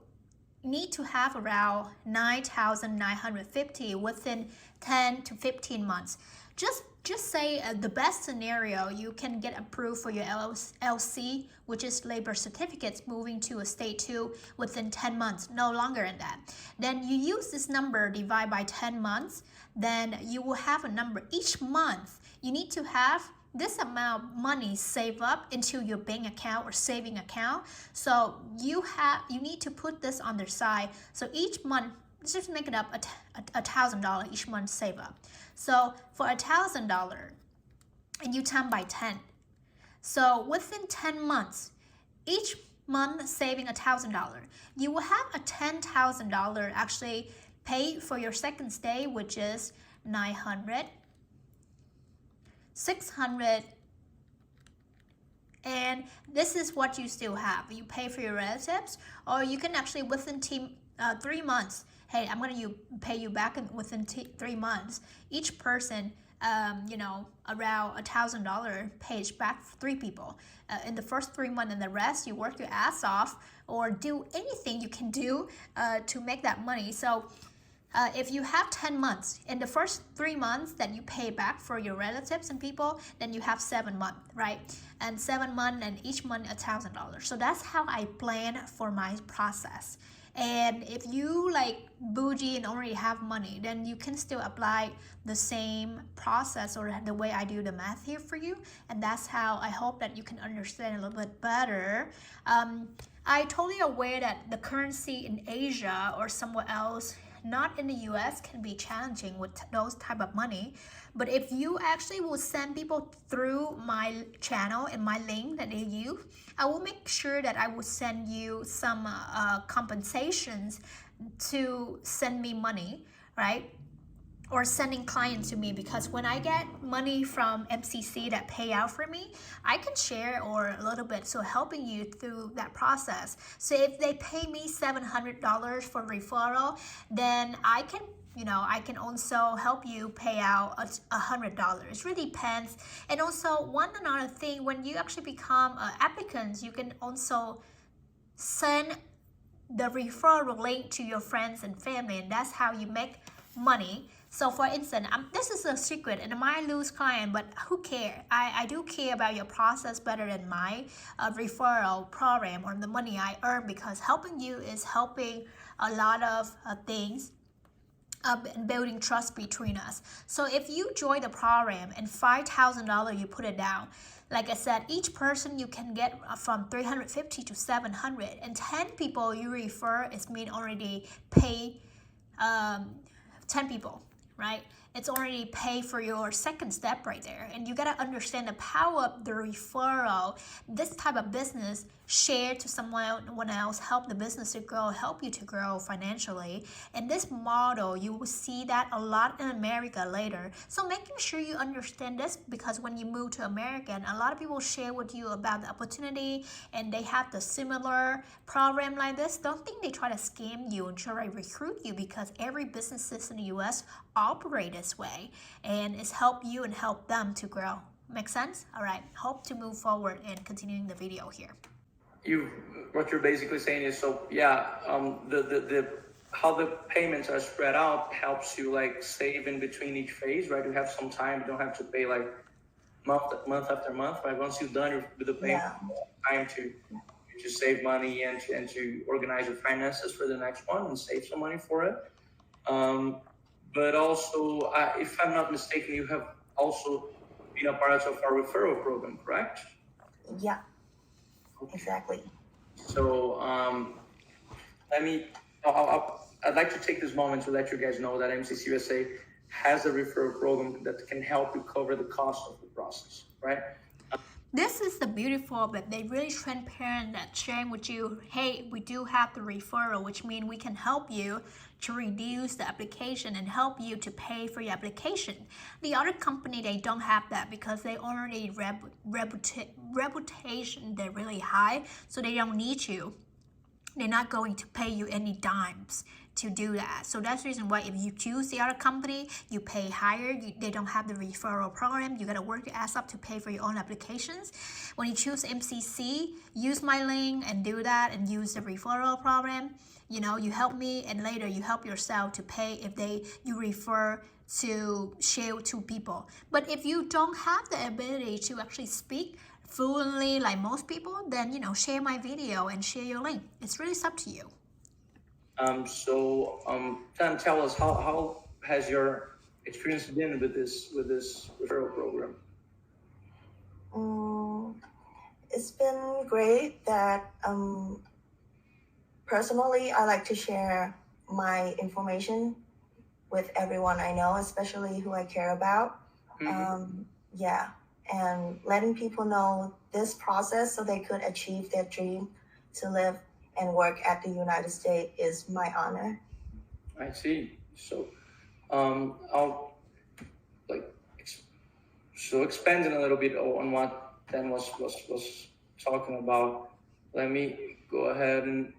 need to have around $9,950 within 10 to 15 months. Just say the best scenario, you can get approved for your LC, which is labor certificates, moving to a stage 2 within 10 months, no longer than that. Then you use this number, divide by 10 months, then you will have a number. Each month, you need to have this amount of money saved up into your bank account or saving account. So you need to put this on the side. So each month, let's just make it up $1,000 each month save up. So for $1,000, and you times by 10. So within 10 months, each month saving $1,000, you will have a $10,000 actually pay for your second stay, which is 900. 600, and this is what you still have. You pay for your relatives, or you can actually within 3 months. Hey, I'm gonna pay you back within 3 months. Each person, around $1,000 paid back 3 people in the first 3 months, and the rest you work your ass off or do anything you can do to make that money. So if you have 10 months, in the first 3 months that you pay back for your relatives and people, then you have 7 months, right? And 7 months, and each month $1,000. So that's how I plan for my process. And if you like bougie and already have money, then you can still apply the same process or the way I do the math here for you. And that's how I hope that you can understand a little bit better. I totally aware that the currency in Asia or somewhere else, not in the US, can be challenging with those type of money. But if you actually will send people through my channel and my link that they use, I will make sure that I will send you some compensations to send me money, right? Or sending clients to me, because when I get money from MCC that pay out for me, I can share or a little bit, so helping you through that process. So if they pay me $700 for referral, then I can also help you pay out $100. It really depends. And also another thing, when you actually become applicants, you can also send the referral link to your friends and family, and that's how you make money. So for instance, this is a secret and I might lose client, but who cares? I do care about your process better than my referral program or the money I earn, because helping you is helping a lot of things and building trust between us. So if you join the program and $5,000 you put it down, like I said, each person you can get from 350 to 700, and 10 people you refer is mean already pay 10 people, right? It's already pay for your second step right there. And you gotta understand the power of the referral. This type of business, share to someone else, help the business to grow, help you to grow financially. And this model, you will see that a lot in America later. So making sure you understand this, because when you move to America, and a lot of people share with you about the opportunity and they have the similar program like this, don't think they try to scam you and try to recruit you, because every businesses in the US operate this way, and it's help you and help them to grow. Make sense? All right, hope to move forward and continuing the video here. What you're basically saying is, so yeah, the how the payments are spread out helps you like save in between each phase, right? You have some time, you don't have to pay like month after month, right? Once you've done with the payment, time to save money and to organize your finances for the next one and save some money for it. But also, if I'm not mistaken, you have also been a part of our referral program, correct? Yeah, exactly. So I'd like to take this moment to let you guys know that MCC USA has a referral program that can help you cover the cost of the process, right? This is the beautiful, but they really transparent that sharing with you, hey, we do have the referral, which means we can help you to reduce the application and help you to pay for your application. The other company, they don't have that because they already reputation, they're really high, so they don't need you. They're not going to pay you any dimes to do that. So that's the reason why if you choose the other company, you pay higher. They don't have the referral program. You got to work your ass up to pay for your own applications. When you choose MCC, use my link and do that and use the referral program. You know, you help me and later you help yourself to pay if you refer to share to people. But if you don't have the ability to actually speak fluently like most people, then share my video and share your link. It's really up to you. Then tell us how has your experience been with this referral program? It's been great that personally I like to share my information with everyone I know, especially who I care about. And letting people know this process so they could achieve their dream to live and work at the United States is my honor. I see. So I'll expanding a little bit on what Dan was talking about. Let me go ahead and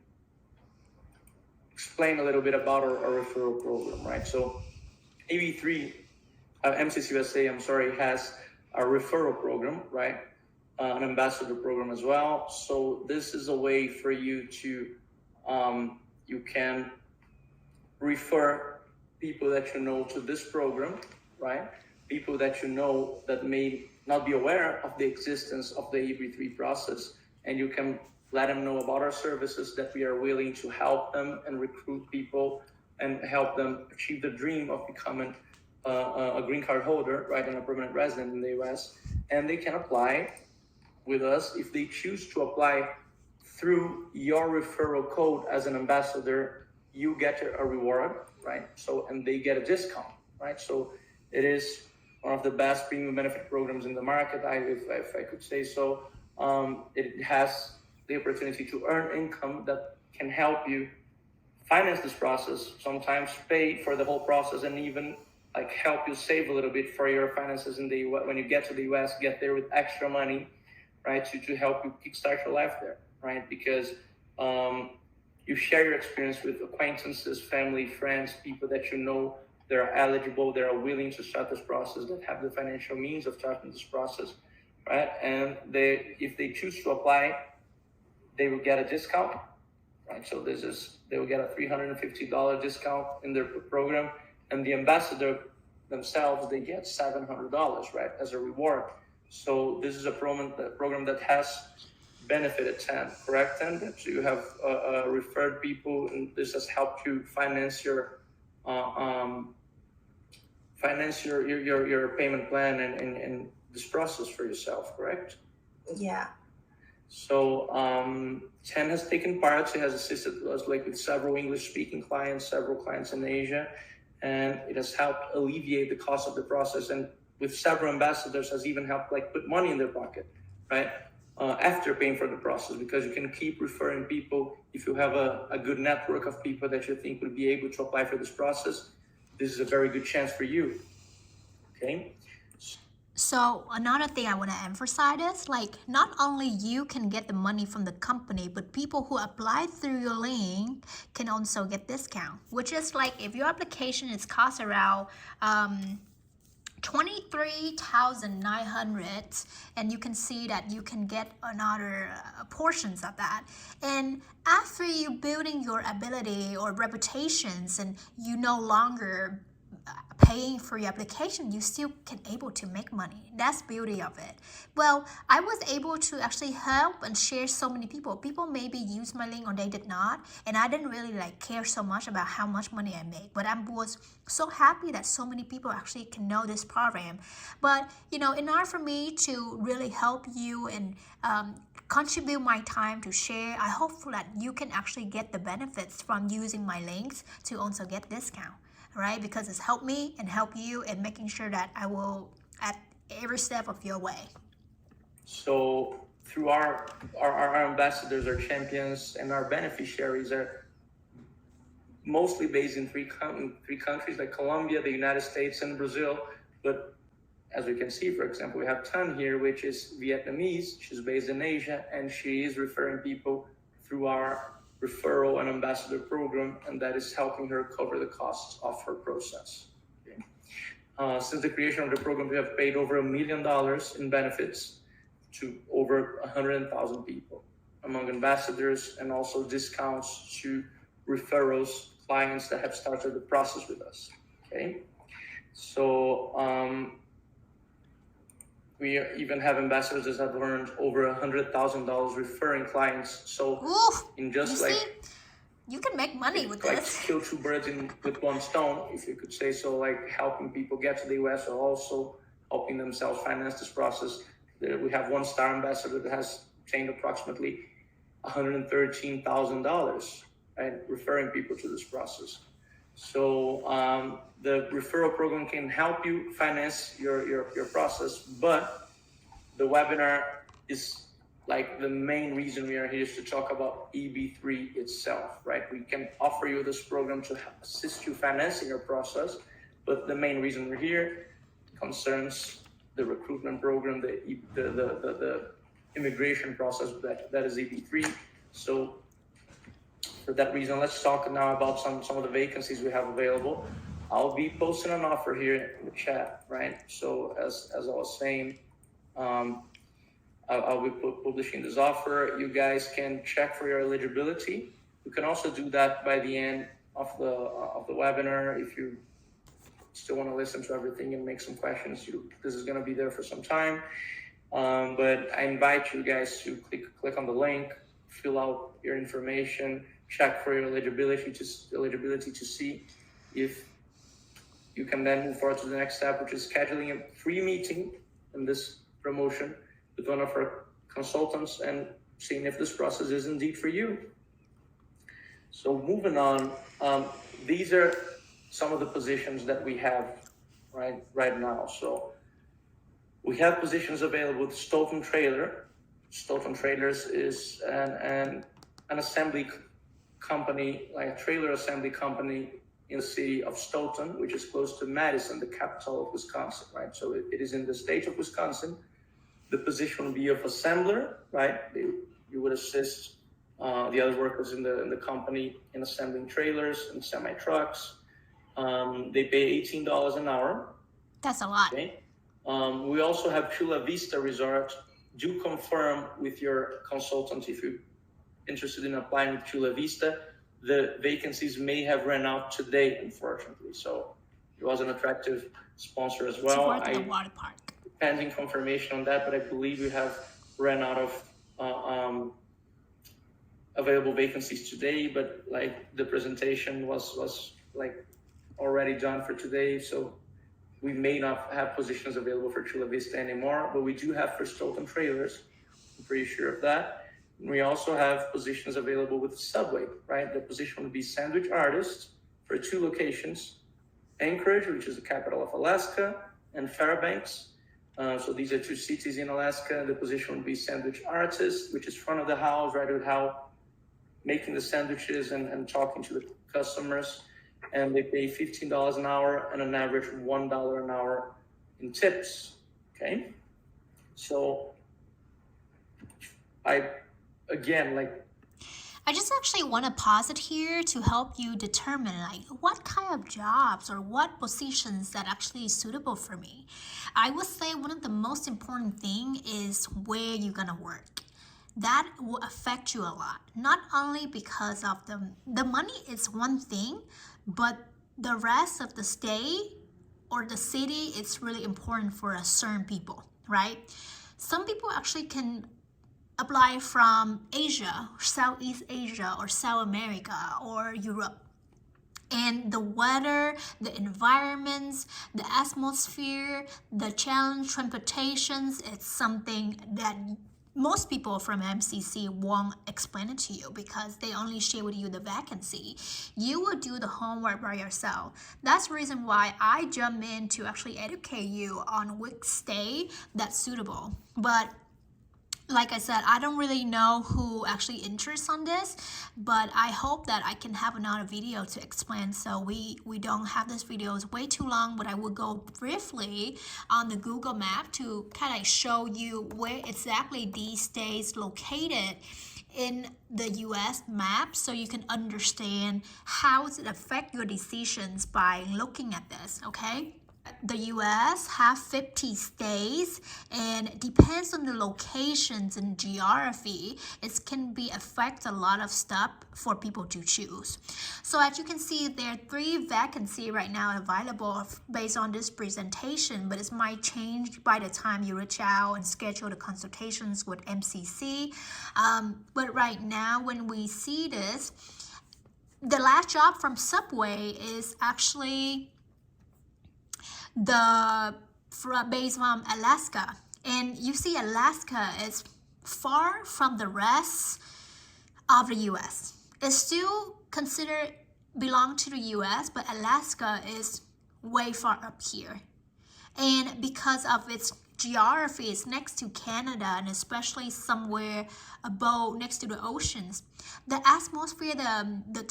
explain a little bit about our referral program, right? So EB3, MCC USA, I'm sorry, has a referral program, right? An ambassador program as well. So this is a way for you to, you can refer people that you know to this program, right? People that you know that may not be aware of the existence of the EB3 process, and you can let them know about our services, that we are willing to help them and recruit people and help them achieve the dream of becoming a green card holder, right, and a permanent resident in the US. And they can apply with us. If they choose to apply through your referral code as an ambassador, you get a reward, right? So, and they get a discount, right? So it is one of the best premium benefit programs in the market, if I could say so. It has the opportunity to earn income that can help you finance this process, sometimes pay for the whole process, and even like help you save a little bit for your finances in the US. When you get to the US, get there with extra money, right, to help you kickstart your life there, right? Because you share your experience with acquaintances, family, friends, people that you know that are eligible, that are willing to start this process, that have the financial means of starting this process, right? And if they choose to apply, they will get a discount, right? So they will get a $350 discount in their program, and the ambassador themselves, they get $700, right, as a reward. So this is a program that has benefited TEN, correct, TEN? So you have referred people, and this has helped you finance your payment plan and this process for yourself, correct? Yeah. So TEN has taken part. It has assisted us like with several English-speaking clients, several clients in Asia, and it has helped alleviate the cost of the process. And with several ambassadors, has even helped like put money in their pocket, right? After paying for the process, because you can keep referring people. If you have a good network of people that you think would be able to apply for this process, this is a very good chance for you. Okay. So another thing I want to emphasize is like not only you can get the money from the company, but people who apply through your link can also get discount, which is like if your application is cost around 23,900, and you can see that you can get another portions of that. And after you building your ability or reputations, and you no longer paying for your application, you still can able to make money. That's beauty of it. Well, I was able to actually help and share so many people. People maybe use my link or they did not, and I didn't really like care so much about how much money I make. But I was so happy that so many people actually can know this program. But you know, in order for me to really help you and contribute my time to share, I hope that you can actually get the benefits from using my links to also get discount. Right? Because it's helped me and help you and making sure that I will at every step of your way. So through our ambassadors, our champions, and our beneficiaries are mostly based in three countries like Colombia, the United States, and Brazil. But as we can see, for example, we have Tan here, which is Vietnamese. She's based in Asia, and she is referring people through our referral and ambassador program, and that is helping her cover the costs of her process. Okay. Since the creation of the program, we have paid over $1 million in benefits to over 100,000 people among ambassadors, and also discounts to referrals, clients that have started the process with us. Okay, so we even have ambassadors that have earned over $100,000 referring clients. So in just like, see? You can make money with like this. Kill two birds with one stone, if you could say so, like helping people get to the US, or also helping themselves finance this process. We have one star ambassador that has obtained approximately $113,000, right, referring people to this process. So the referral program can help you finance your process, but the webinar is like the main reason we are here is to talk about EB3 itself, right? We can offer you this program to assist you financing your process, but the main reason we're here concerns the recruitment program, the immigration process that is EB3. So for that reason, let's talk now about some of the vacancies we have available. I'll be posting an offer here in the chat, right? So as I was saying, I'll be publishing this offer. You guys can check for your eligibility. You can also do that by the end of the webinar. If you still want to listen to everything and make some questions, this is going to be there for some time. But I invite you guys to click on the link, fill out your information, check for your eligibility to see if you can then move forward to the next step, which is scheduling a free meeting in this promotion with one of our consultants and seeing if this process is indeed for you. So moving on, these are some of the positions that we have right now. So we have positions available with Stoughton Trailer. Stoughton Trailers is an assembly company, like a trailer assembly company in the city of Stoughton, which is close to Madison, the capital of Wisconsin, right? So it is in the state of Wisconsin. The position will be of assembler, right? You would assist the other workers in the company in assembling trailers and semi-trucks. They pay $18 an hour. That's a lot. Okay. We also have Chula Vista Resort. Do confirm with your consultant if you're interested in applying with Chula Vista. The vacancies may have run out today, unfortunately. So it was an attractive sponsor as well. Support the water park. Pending confirmation on that, but I believe we have ran out of available vacancies today. But like the presentation was like already done for today, so we may not have positions available for Chula Vista anymore, but we do have for Stoughton Trailers. I'm pretty sure of that. And we also have positions available with Subway, right? The position would be sandwich artist for 2 locations, Anchorage, which is the capital of Alaska, and Fairbanks. So these are 2 cities in Alaska. The position would be sandwich artist, which is front of the house, right with how making the sandwiches and talking to the customers. And they pay $15 an hour and an average $1 an hour in tips. Okay. So I just actually want to pause it here to help you determine like what kind of jobs or what positions that actually is suitable for me. I would say one of the most important thing is where you're gonna work. That will affect you a lot, not only because of the money is one thing, but the rest of the state or the city is really important for a certain people, right? Some people actually can apply from Asia, Southeast Asia, or South America, or Europe. And the weather, the environments, the atmosphere, the challenge, transportations, it's something that most people from MCC won't explain it to you because they only share with you the vacancy. You will do the homework by yourself. That's the reason why I jump in to actually educate you on which state that's suitable. But like I said, I don't really know who actually interests on this, but I hope that I can have another video to explain so we don't have this video is way too long, but I will go briefly on the Google map to kind of show you where exactly these states located in the US map so you can understand how does it affect your decisions by looking at this, okay? The US have 50 states and depends on the locations and geography, it can be affect a lot of stuff for people to choose. So as you can see, there are 3 vacancies right now available based on this presentation, but it might change by the time you reach out and schedule the consultations with MCC. But right now, when we see this, the last job from Subway is actually based from Alaska, and you see Alaska is far from the rest of the US. It's still considered belong to the US, but Alaska is way far up here. And because of its geography is next to Canada, and especially somewhere above next to the oceans, the atmosphere, the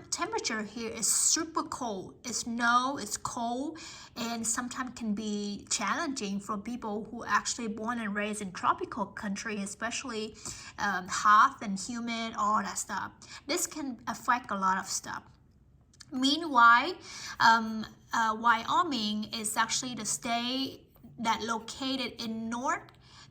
temperature here is super cold. It's snow, it's cold, and sometimes can be challenging for people who actually born and raised in tropical country, especially hot and humid, all that stuff. This can affect a lot of stuff. Meanwhile, Wyoming is actually the state that located in north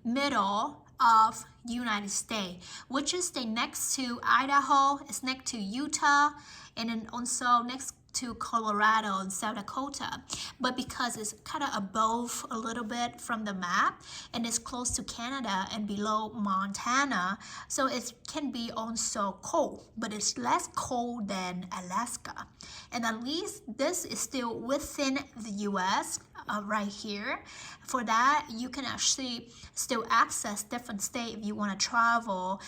middle of United States, which is the next to Idaho, it's next to Utah, and then also next to Colorado and South Dakota. But because it's kind of above a little bit from the map, and it's close to Canada and below Montana, so it can be also cold, but it's less cold than Alaska. And at least this is still within the US right here. For that, you can actually still access different states if you want to travel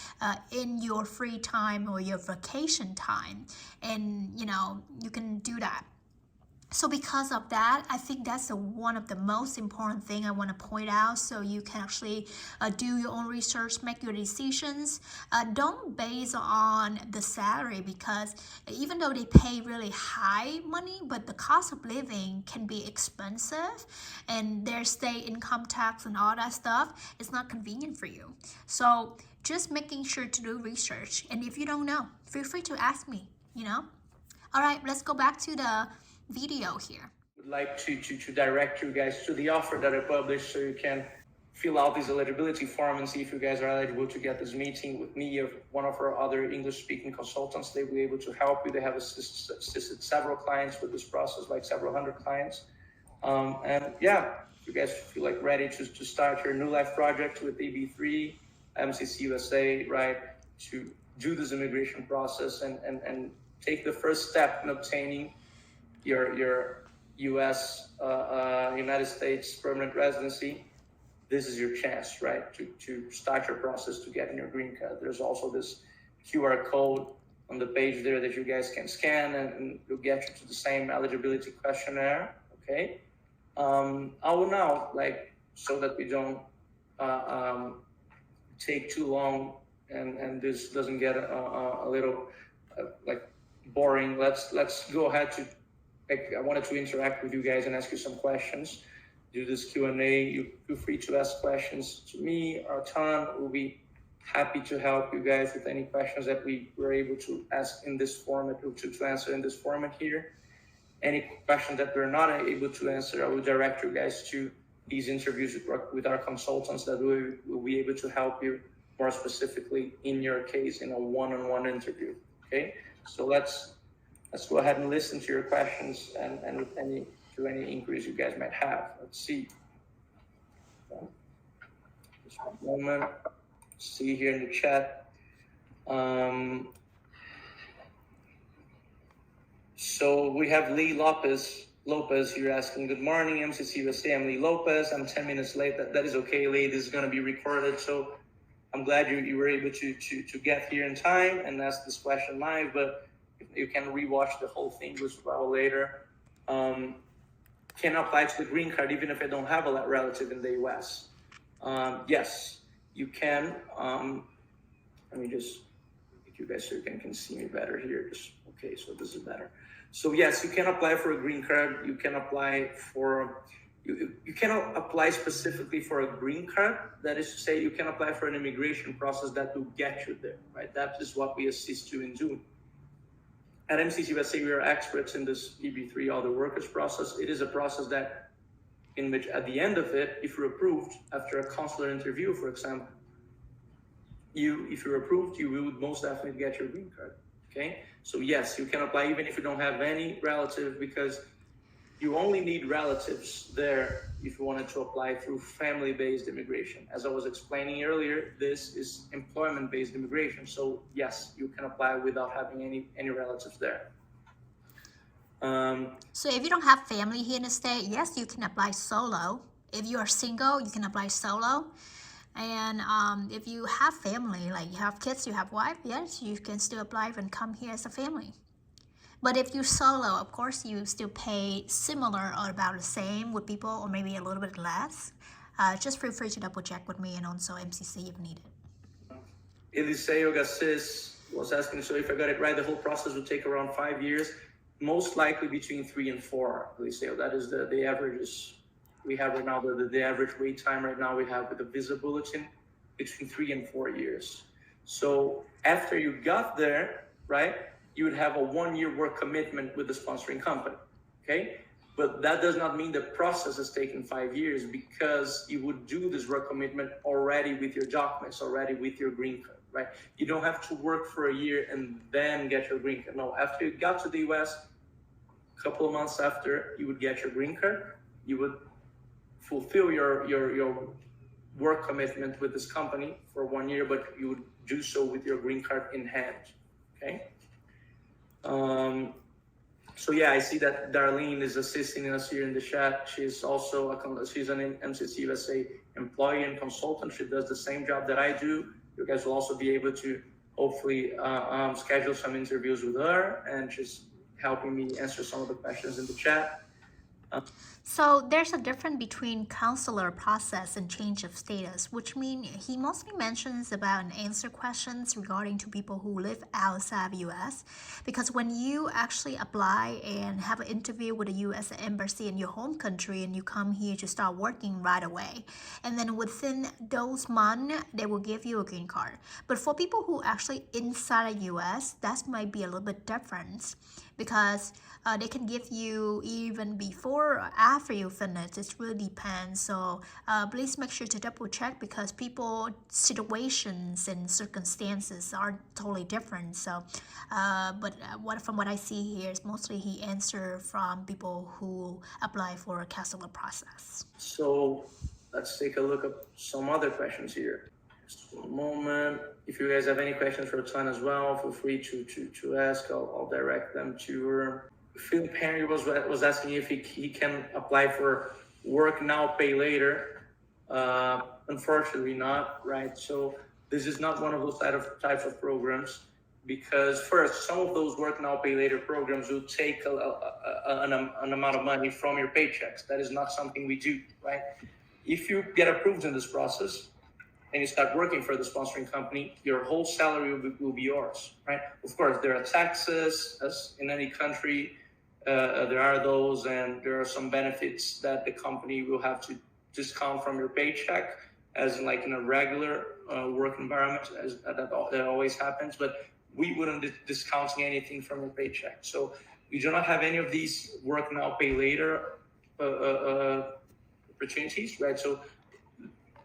in your free time or your vacation time, and you know, you can do that. So because of that, I think that's one of the most important thing I want to point out, so you can actually do your own research, make your decisions. Don't base on the salary, because even though they pay really high money, but the cost of living can be expensive, and their state income tax and all that stuff is not convenient for you. So just making sure to do research, and if you don't know, feel free to ask me, you know. All right, let's go back to the video here. Would like to direct you guys to the offer that I published, so you can fill out this eligibility form and see if you guys are eligible to get this meeting with me or one of our other English-speaking consultants. They'll be able to help you. They have assisted several clients with this process, like several hundred clients. And yeah, if you guys feel like ready to start your new life project with EB3, MCC USA, right, to do this immigration process and take the first step in obtaining your U.S. United States permanent residency, this is your chance, right, to start your process to getting your green card. There's also this QR code on the page there that you guys can scan, and it'll get you to the same eligibility questionnaire. Okay. I will now, like, so that we don't take too long and this doesn't get a little like boring. Let's go ahead to. I wanted to interact with you guys and ask you some questions. Do this Q&A. You feel free to ask questions to me or Tan. We'll be happy to help you guys with any questions that we were able to ask in this format, to answer in this format here. Any question that we're not able to answer, I will direct you guys to these interviews with our consultants that will be able to help you more specifically in your case in a one-on-one interview. Okay, so let's go ahead and listen to your questions and with any inquiries you guys might have. Let's see. Just one moment. See here in the chat. So we have Lee Lopez here asking, good morning, MCC USA. I'm Lee Lopez. I'm 10 minutes late. That is okay, Lee. This is going to be recorded. So I'm glad you were able to get here in time and ask this question live, but you can rewatch the whole thing as well later. Can apply to the green card even if I don't have a relative in the US. Yes, you can. Let me just make you guys so you can see me better here. Okay, so this is better. So yes, you can apply for a green card. You can apply for, you cannot apply specifically for a green card. That is to say, you can apply for an immigration process that will get you there, right? That is what we assist you in doing. At MCC USA, we are experts in this EB3 other workers process. It is a process that, in which at the end of it, if you're approved after a consular interview, for example, if you're approved, you will most definitely get your green card. Okay, so yes, you can apply even if you don't have any relative, because you only need relatives there if you wanted to apply through family-based immigration. As I was explaining earlier, this is employment-based immigration. So yes, you can apply without having any relatives there. So if you don't have family here in the state, yes, you can apply solo. If you are single, you can apply solo. And if you have family, like you have kids, you have wife, yes, you can still apply and come here as a family. But if you're solo, of course, you still pay similar or about the same with people, or maybe a little bit less. just feel free to double check with me and also MCC if needed. Eliseo Gassis was asking, so if I got it right, the whole process would take around 5 years, most likely between 3 and 4, Eliseo. That is the averages we have right now, the average wait time right now we have with the visa bulletin, between 3 and 4 years. So after you got there, right, you would have a 1-year work commitment with the sponsoring company, okay? But that does not mean the process has taken 5 years, because you would do this work commitment already with your documents, already with your green card, right? You don't have to work for a year and then get your green card. No, after you got to the US, a couple of months after, you would get your green card, you would fulfill your work commitment with this company for 1 year, but you would do so with your green card in hand, okay? So yeah, I see that Darlene is assisting us here in the chat. She's also she's an MCC USA employee and consultant. She does the same job that I do. You guys will also be able to hopefully schedule some interviews with her, and she's helping me answer some of the questions in the chat. So there's a difference between consular process and change of status, which means he mostly mentions about and answer questions regarding to people who live outside US. Because when you actually apply and have an interview with the US embassy in your home country and you come here to start working right away, and then within those months, they will give you a green card. But for people who actually inside the US, that might be a little bit different, because they can give you even before or after you finish. It really depends. So please make sure to double check, because people situations and circumstances are totally different. So from what I see here is mostly he answered from people who apply for a consular process. So let's take a look at some other questions here. Just one moment. If you guys have any questions for Tuyên as well, feel free to ask. I'll direct them to her. Philip Henry was asking if he can apply for work now, pay later. Unfortunately not, right? So this is not one of those types of programs, because first, some of those work now, pay later programs will take an amount of money from your paychecks. That is not something we do, right? If you get approved in this process and you start working for the sponsoring company, your whole salary will be yours, right? Of course, there are taxes, as in any country. There are those, and there are some benefits that the company will have to discount from your paycheck, as in like in a regular work environment, as that always happens. But we wouldn't be discounting anything from your paycheck. So we do not have any of these work now, pay later opportunities, right? So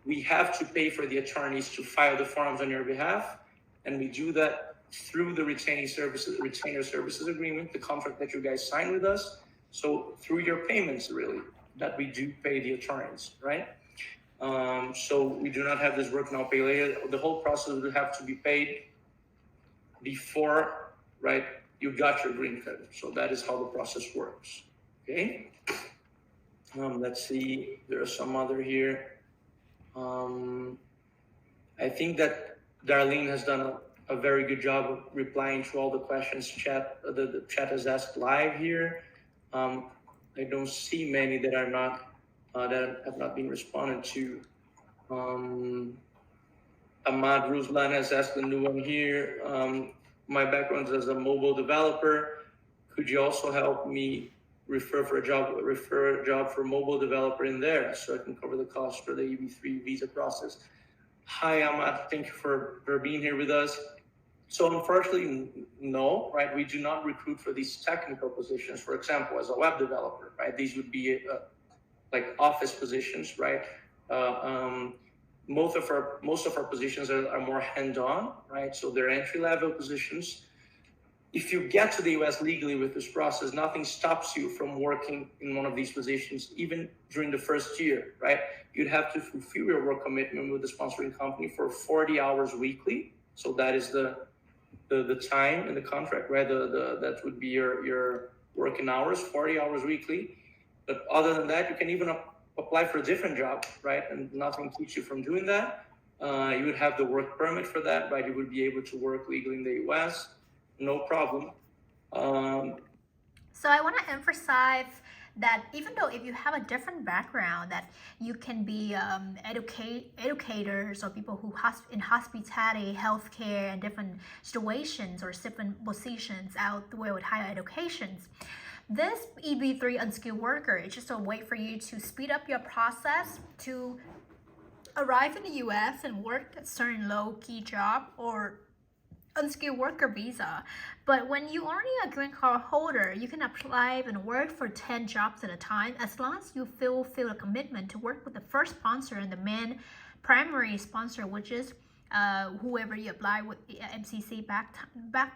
we have to pay for the attorneys to file the forms on your behalf, and we do that through the retainer services agreement, the contract that you guys signed with us. So through your payments, really, that we do pay the attorneys, right? So we do not have this work now, pay later. The whole process will have to be paid before, right, you got your green card. So that is how the process works, okay? Let's see, there are some other here. I think that Darlene has done a very good job of replying to all the questions the chat has asked live here. I don't see many that are not that have not been responded to. Ahmad Ruslan has asked a new one here. My background is as a mobile developer. Could you also help me refer a job for mobile developer in there, so I can cover the cost for the EB3 visa process? Hi, Ahmad. Thank you for being here with us. So unfortunately, no, right? We do not recruit for these technical positions. For example, as a web developer, right? These would be like office positions, right? Most of our positions are more hands-on, right? So they're entry-level positions. If you get to the US legally with this process, nothing stops you from working in one of these positions, even during the first year, right? You'd have to fulfill your work commitment with the sponsoring company for 40 hours weekly. So that is the time in the contract, right? That would be your working hours, 40 hours weekly. But other than that, you can even apply for a different job, right? And nothing keeps you from doing that. You would have the work permit for that, right? You would be able to work legally in the US. No problem. So I want to emphasize that even though if you have a different background, that you can be educators or people who in hospitality, healthcare, and different situations or different positions out there with higher educations. This EB3 unskilled worker is just a way for you to speed up your process to arrive in the US and work a certain low-key job or unskilled worker visa. But when you already a green card holder, you can apply and work for 10 jobs at a time as long as you feel a commitment to work with the first sponsor and the main primary sponsor, which is whoever you apply with the MCC back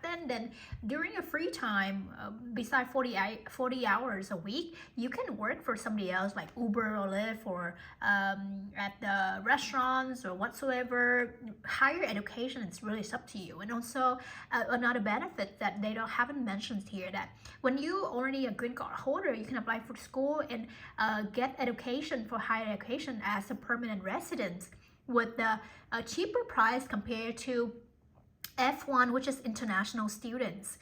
then during your free time, besides 40 hours a week, you can work for somebody else like Uber or Lyft or at the restaurants or whatsoever. Higher education is really up to you. And also another benefit that they haven't mentioned here, that when you already a green card holder, you can apply for school and get education for higher education as a permanent resident with the cheaper price compared to F1, which is international students,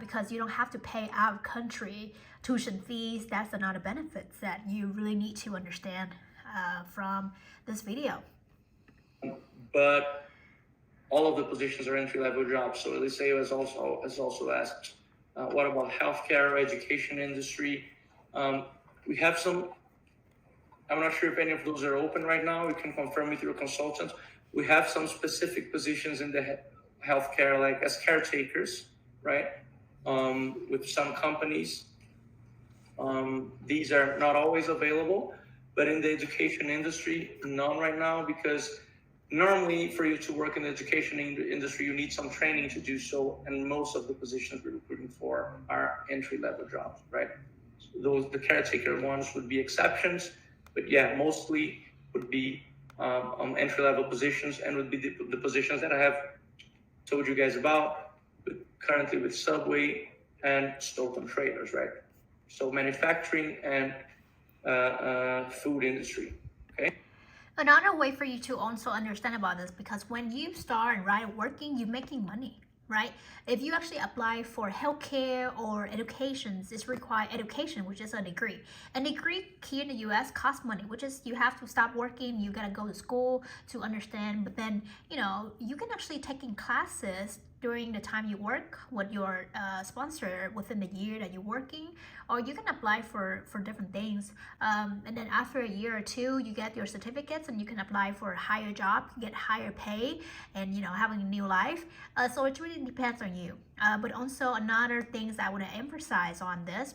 because you don't have to pay out of country tuition fees. That's another benefit that you really need to understand from this video. But all of the positions are entry-level jobs. So Eliseo has also asked, what about healthcare or education industry? We have some. I'm not sure if any of those are open right now. We can confirm with your consultant. We have some specific positions in the healthcare, like as caretakers, right? With some companies. These are not always available, but in the education industry, none right now, because normally for you to work in the education industry, you need some training to do so, and most of the positions we're recruiting for are entry-level jobs, right? So the caretaker ones would be exceptions. But yeah, mostly would be entry-level positions, and would be the positions that I have told you guys about, currently with Subway and Stoughton Traders, right? So manufacturing and food industry, okay? Another way for you to also understand about this, because when you start working, you're making money. Right? If you actually apply for healthcare or education, it's required education, which is a degree. A degree here in the US costs money, which is you have to stop working, you gotta go to school to understand. But then, you can actually take in classes during the time you work with your sponsor within the year that you're working, or you can apply for different things. And then after a year or two, you get your certificates and you can apply for a higher job, get higher pay, and having a new life. So it really depends on you. But also another things I want to emphasize on this,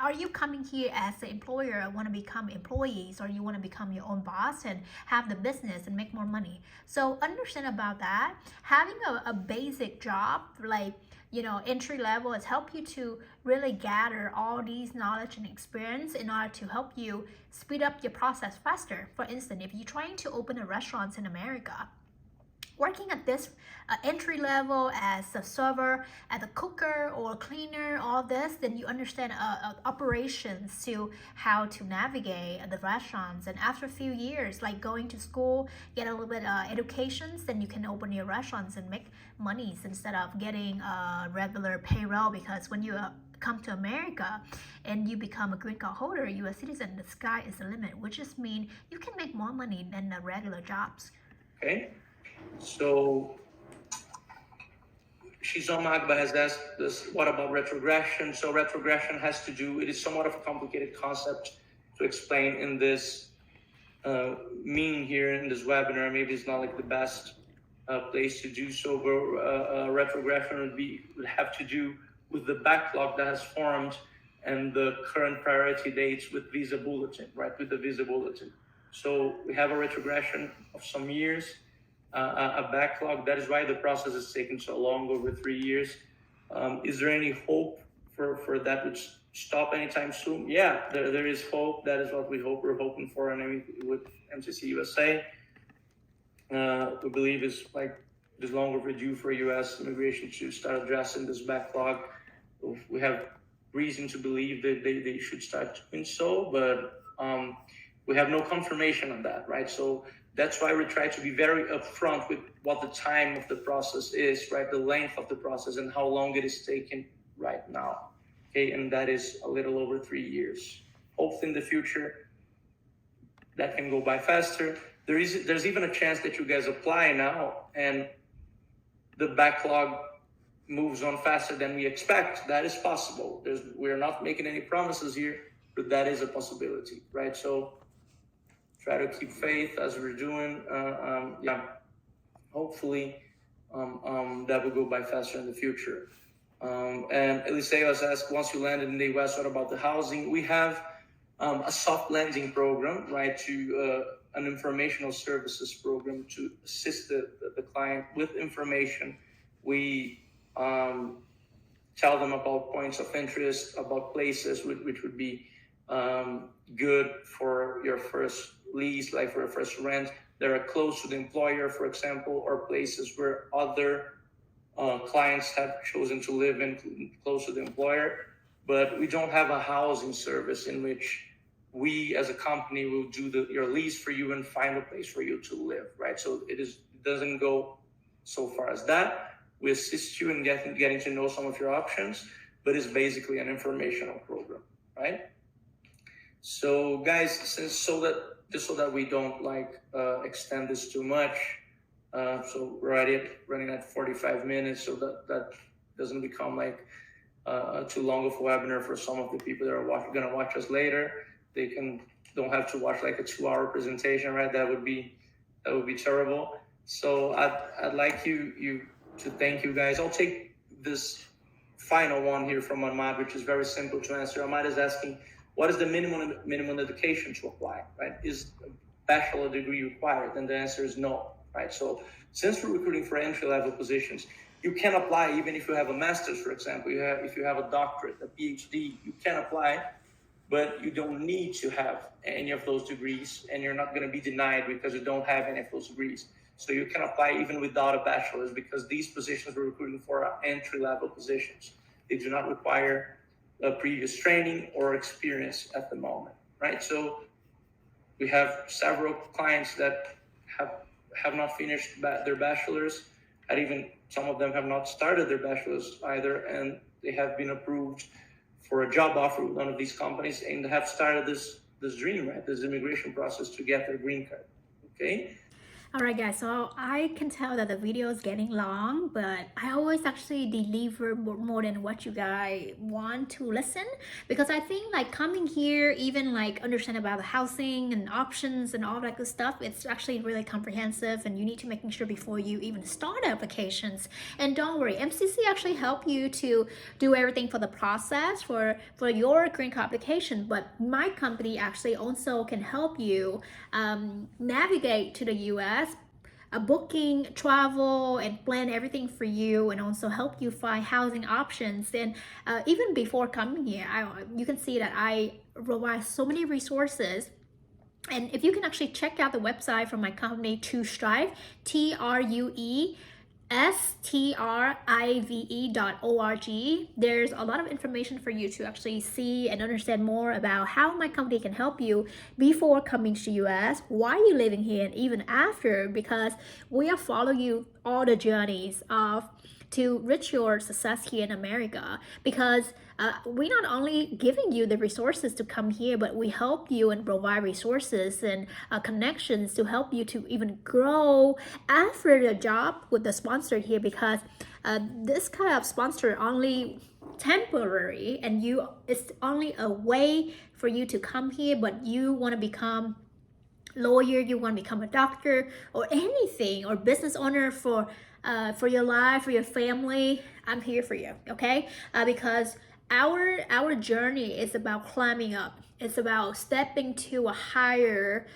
are you coming here as an employer, want to become employees, or you want to become your own boss and have the business and make more money? So understand about that. Having a basic job like entry level has helped you to really gather all these knowledge and experience in order to help you speed up your process faster. For instance, if you're trying to open a restaurant in America, working at this entry level as a server, as a cooker or cleaner, all this, then you understand operations to how to navigate the restaurants. And after a few years, like going to school, get a little bit educations, then you can open your restaurants and make monies instead of getting a regular payroll. Because when you come to America and you become a green card holder, U.S. citizen, the sky is the limit, which just means you can make more money than the regular jobs. Okay. So Shizon Magba has asked this, what about retrogression? So retrogression has to do, it is somewhat of a complicated concept to explain in this mean here in this webinar. Maybe it's not like the best place to do so, but retrogression would have to do with the backlog that has formed and the current priority dates with Visa Bulletin, right? With the Visa Bulletin. So we have a retrogression of some years, a backlog. That is why the process is taking so long, over 3 years. Is there any hope for that to stop anytime soon? Yeah, there is hope. That is what we hope. We're hoping for, and with MCC USA, we believe is like this long overdue for U.S. immigration to start addressing this backlog. We have reason to believe that they should start doing so, but we have no confirmation on that, right? So that's why we try to be very upfront with what the time of the process is, right? The length of the process and how long it is taking right now. okay, and that is a little over 3 years. Hopefully in the future, that can go by faster. There's even a chance that you guys apply now and the backlog moves on faster than we expect. That is possible. We're not making any promises here, but that is a possibility, right? So try to keep faith as we're doing. Hopefully that will go by faster in the future. And Eliseo has asked, once you landed in the US, what about the housing? We have a soft landing program, right, to an informational services program to assist the client with information. We tell them about points of interest, about places which would be good for your first lease, like for your first rent, that are close to the employer, for example, or places where other clients have chosen to live in close to the employer. But we don't have a housing service in which we as a company will do your lease for you and find a place for you to live, right? So it doesn't go so far as that. We assist you in getting to know some of your options, but it's basically an informational program, right? So guys, so that we don't extend this too much, so we're running at 45 minutes, so that doesn't become too long of a webinar for some of the people that are going to watch us later. They don't have to watch like a 2-hour presentation, right? That would be terrible. So I'd like you to thank you guys. I'll take this final one here from Ahmad, which is very simple to answer. Ahmad is asking, what is the minimum education to apply, right? Is a bachelor degree required? And the answer is no, right? So since we're recruiting for entry-level positions, you can apply even if you have a master's, for example. If you have a doctorate, a PhD, you can apply, but you don't need to have any of those degrees, and you're not going to be denied because you don't have any of those degrees. So you can apply even without a bachelor's, because these positions we're recruiting for are entry-level positions. They do not require a previous training or experience at the moment, right? So we have several clients that have not finished their bachelor's, and even some of them have not started their bachelor's either, and they have been approved for a job offer with one of these companies and have started this dream, right? This immigration process to get their green card, okay? Alright guys, so I can tell that the video is getting long, but I always actually deliver more than what you guys want to listen, because I think coming here, even understand about the housing and options and all that good stuff, it's actually really comprehensive, and you need to making sure before you even start applications. And don't worry, MCC actually help you to do everything for the process for your green card application, but my company actually also can help you navigate to the US, booking travel and plan everything for you, and also help you find housing options. And even before coming here, you can see that I provide so many resources. And if you can actually check out the website from my company, TrueStrive, TRUESTRIVE.org. There's a lot of information for you to actually see and understand more about how my company can help you before coming to US, why you're living here, and even after, because we are following you all the journeys to reach your success here in America. Because we're not only giving you the resources to come here, but we help you and provide resources and connections to help you to even grow after the job with the sponsor here, because this kind of sponsor only temporary, and it's only a way for you to come here, but you want to become lawyer, you want to become a doctor or anything, or business owner for your life, for your family, I'm here for you, okay? Because our journey is about climbing up. It's about stepping to a higher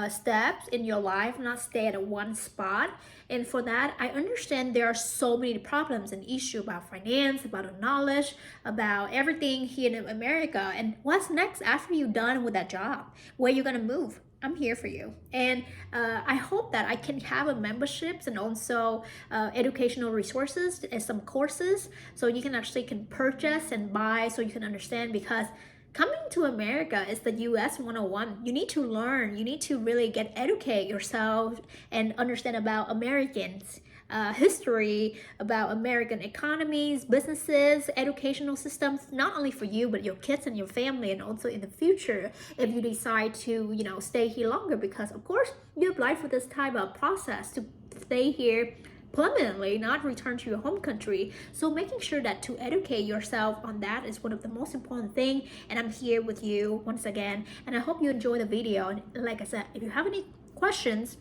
steps in your life, not stay at one spot. And for that, I understand there are so many problems and issues about finance, about the knowledge, about everything here in America. And what's next after you're done with that job? Where you're gonna move? I'm here for you. And I hope that I can have memberships and also educational resources and some courses, so you can purchase and buy, so you can understand. Because coming to America is the US 101. You need to learn, you need to really educate yourself and understand about Americans, history about American economies, businesses, educational systems, not only for you, but your kids and your family, and also in the future, if you decide to, stay here longer, because of course, you applied for this type of process to stay here permanently, not return to your home country. So making sure that to educate yourself on that is one of the most important thing, and I'm here with you once again, and I hope you enjoy the video. And like I said, if you have any questions,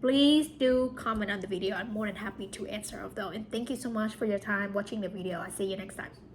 please do comment on the video. I'm more than happy to answer of those. And thank you so much for your time watching the video. I'll see you next time.